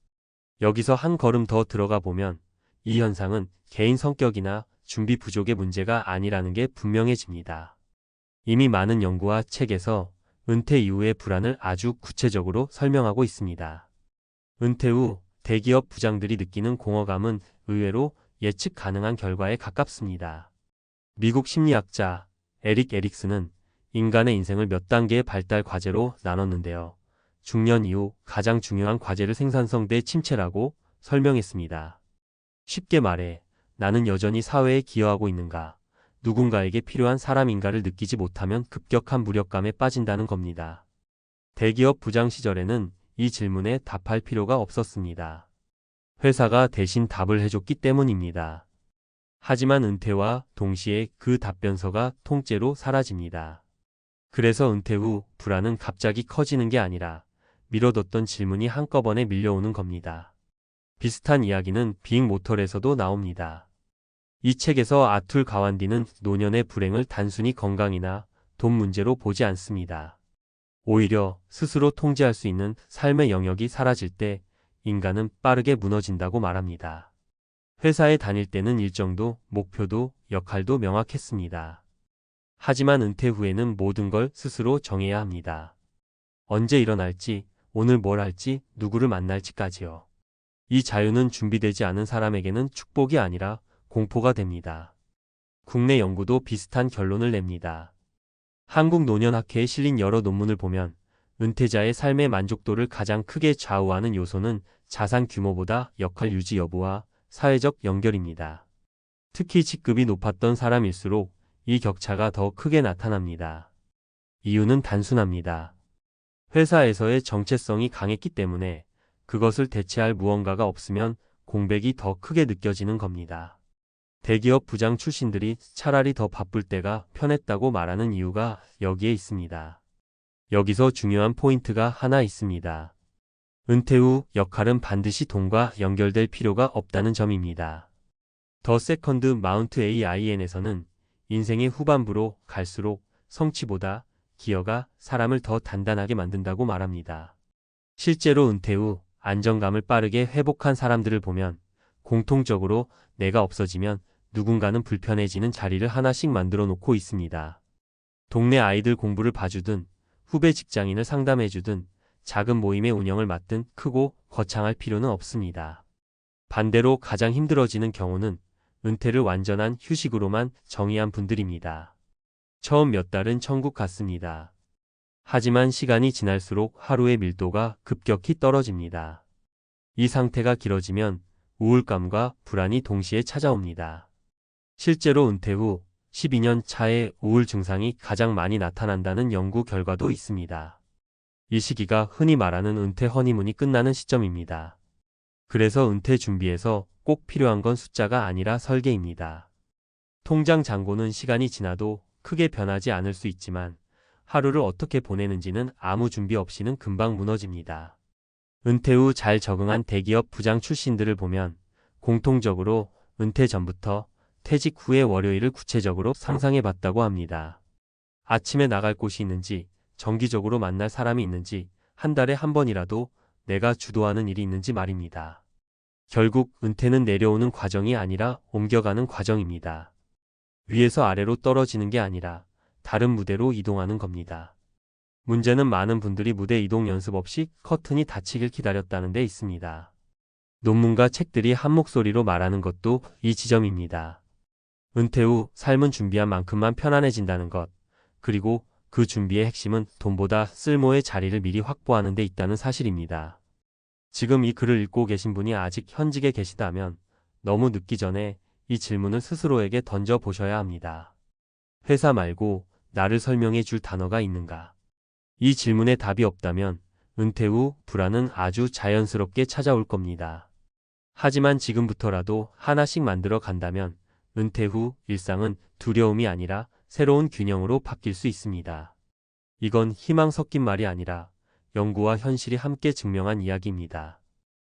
여기서 한 걸음 더 들어가 보면 이 현상은 개인 성격이나 준비 부족의 문제가 아니라는 게 분명해집니다. 이미 많은 연구와 책에서 은퇴 이후의 불안을 아주 구체적으로 설명하고 있습니다. 은퇴 후 대기업 부장들이 느끼는 공허감은 의외로 예측 가능한 결과에 가깝습니다. 미국 심리학자 에릭 에릭슨은 인간의 인생을 몇 단계의 발달 과제로 나눴는데요. 중년 이후 가장 중요한 과제를 생산성 대 침체라고 설명했습니다. 쉽게 말해 나는 여전히 사회에 기여하고 있는가, 누군가에게 필요한 사람인가를 느끼지 못하면 급격한 무력감에 빠진다는 겁니다. 대기업 부장 시절에는 이 질문에 답할 필요가 없었습니다. 회사가 대신 답을 해줬기 때문입니다. 하지만 은퇴와 동시에 그 답변서가 통째로 사라집니다. 그래서 은퇴 후 불안은 갑자기 커지는 게 아니라 미뤄뒀던 질문이 한꺼번에 밀려오는 겁니다. 비슷한 이야기는 빅 모털에서도 나옵니다. 이 책에서 아툴 가완디는 노년의 불행을 단순히 건강이나 돈 문제로 보지 않습니다. 오히려 스스로 통제할 수 있는 삶의 영역이 사라질 때 인간은 빠르게 무너진다고 말합니다. 회사에 다닐 때는 일정도, 목표도, 역할도 명확했습니다. 하지만 은퇴 후에는 모든 걸 스스로 정해야 합니다. 언제 일어날지, 오늘 뭘 할지, 누구를 만날지까지요. 이 자유는 준비되지 않은 사람에게는 축복이 아니라 공포가 됩니다. 국내 연구도 비슷한 결론을 냅니다. 한국노년학회에 실린 여러 논문을 보면 은퇴자의 삶의 만족도를 가장 크게 좌우하는 요소는 자산 규모보다 역할 유지 여부와 사회적 연결입니다. 특히 직급이 높았던 사람일수록 이 격차가 더 크게 나타납니다. 이유는 단순합니다. 회사에서의 정체성이 강했기 때문에 그것을 대체할 무언가가 없으면 공백이 더 크게 느껴지는 겁니다. 대기업 부장 출신들이 차라리 더 바쁠 때가 편했다고 말하는 이유가 여기에 있습니다. 여기서 중요한 포인트가 하나 있습니다. 은퇴 후 역할은 반드시 돈과 연결될 필요가 없다는 점입니다. 더 세컨드 마운트 AIN에서는 인생의 후반부로 갈수록 성취보다 기여가 사람을 더 단단하게 만든다고 말합니다. 실제로 은퇴 후 안정감을 빠르게 회복한 사람들을 보면 공통적으로 내가 없어지면 누군가는 불편해지는 자리를 하나씩 만들어 놓고 있습니다. 동네 아이들 공부를 봐주든 후배 직장인을 상담해주든 작은 모임의 운영을 맡든 크고 거창할 필요는 없습니다. 반대로 가장 힘들어지는 경우는 은퇴를 완전한 휴식으로만 정의한 분들입니다. 처음 몇 달은 천국 같습니다. 하지만 시간이 지날수록 하루의 밀도가 급격히 떨어집니다. 이 상태가 길어지면 우울감과 불안이 동시에 찾아옵니다. 실제로 은퇴 후 12년 차에 우울 증상이 가장 많이 나타난다는 연구 결과도 있습니다. 이 시기가 흔히 말하는 은퇴 허니문이 끝나는 시점입니다. 그래서 은퇴 준비에서 꼭 필요한 건 숫자가 아니라 설계입니다. 통장 잔고는 시간이 지나도 크게 변하지 않을 수 있지만 하루를 어떻게 보내는지는 아무 준비 없이는 금방 무너집니다. 은퇴 후 잘 적응한 대기업 부장 출신들을 보면 공통적으로 은퇴 전부터 퇴직 후의 월요일을 구체적으로 상상해 봤다고 합니다. 아침에 나갈 곳이 있는지, 정기적으로 만날 사람이 있는지, 한 달에 한 번이라도 내가 주도하는 일이 있는지 말입니다. 결국 은퇴는 내려오는 과정이 아니라 옮겨가는 과정입니다. 위에서 아래로 떨어지는 게 아니라 다른 무대로 이동하는 겁니다. 문제는 많은 분들이 무대 이동 연습 없이 커튼이 닫히길 기다렸다는 데 있습니다. 논문과 책들이 한 목소리로 말하는 것도 이 지점입니다. 은퇴 후 삶은 준비한 만큼만 편안해진다는 것, 그리고 그 준비의 핵심은 돈보다 쓸모의 자리를 미리 확보하는 데 있다는 사실입니다. 지금 이 글을 읽고 계신 분이 아직 현직에 계시다면 너무 늦기 전에 이 질문을 스스로에게 던져 보셔야 합니다. 회사 말고 나를 설명해 줄 단어가 있는가? 이 질문에 답이 없다면 은퇴 후 불안은 아주 자연스럽게 찾아올 겁니다. 하지만 지금부터라도 하나씩 만들어 간다면 은퇴 후 일상은 두려움이 아니라 새로운 균형으로 바뀔 수 있습니다. 이건 희망 섞인 말이 아니라 연구와 현실이 함께 증명한 이야기입니다.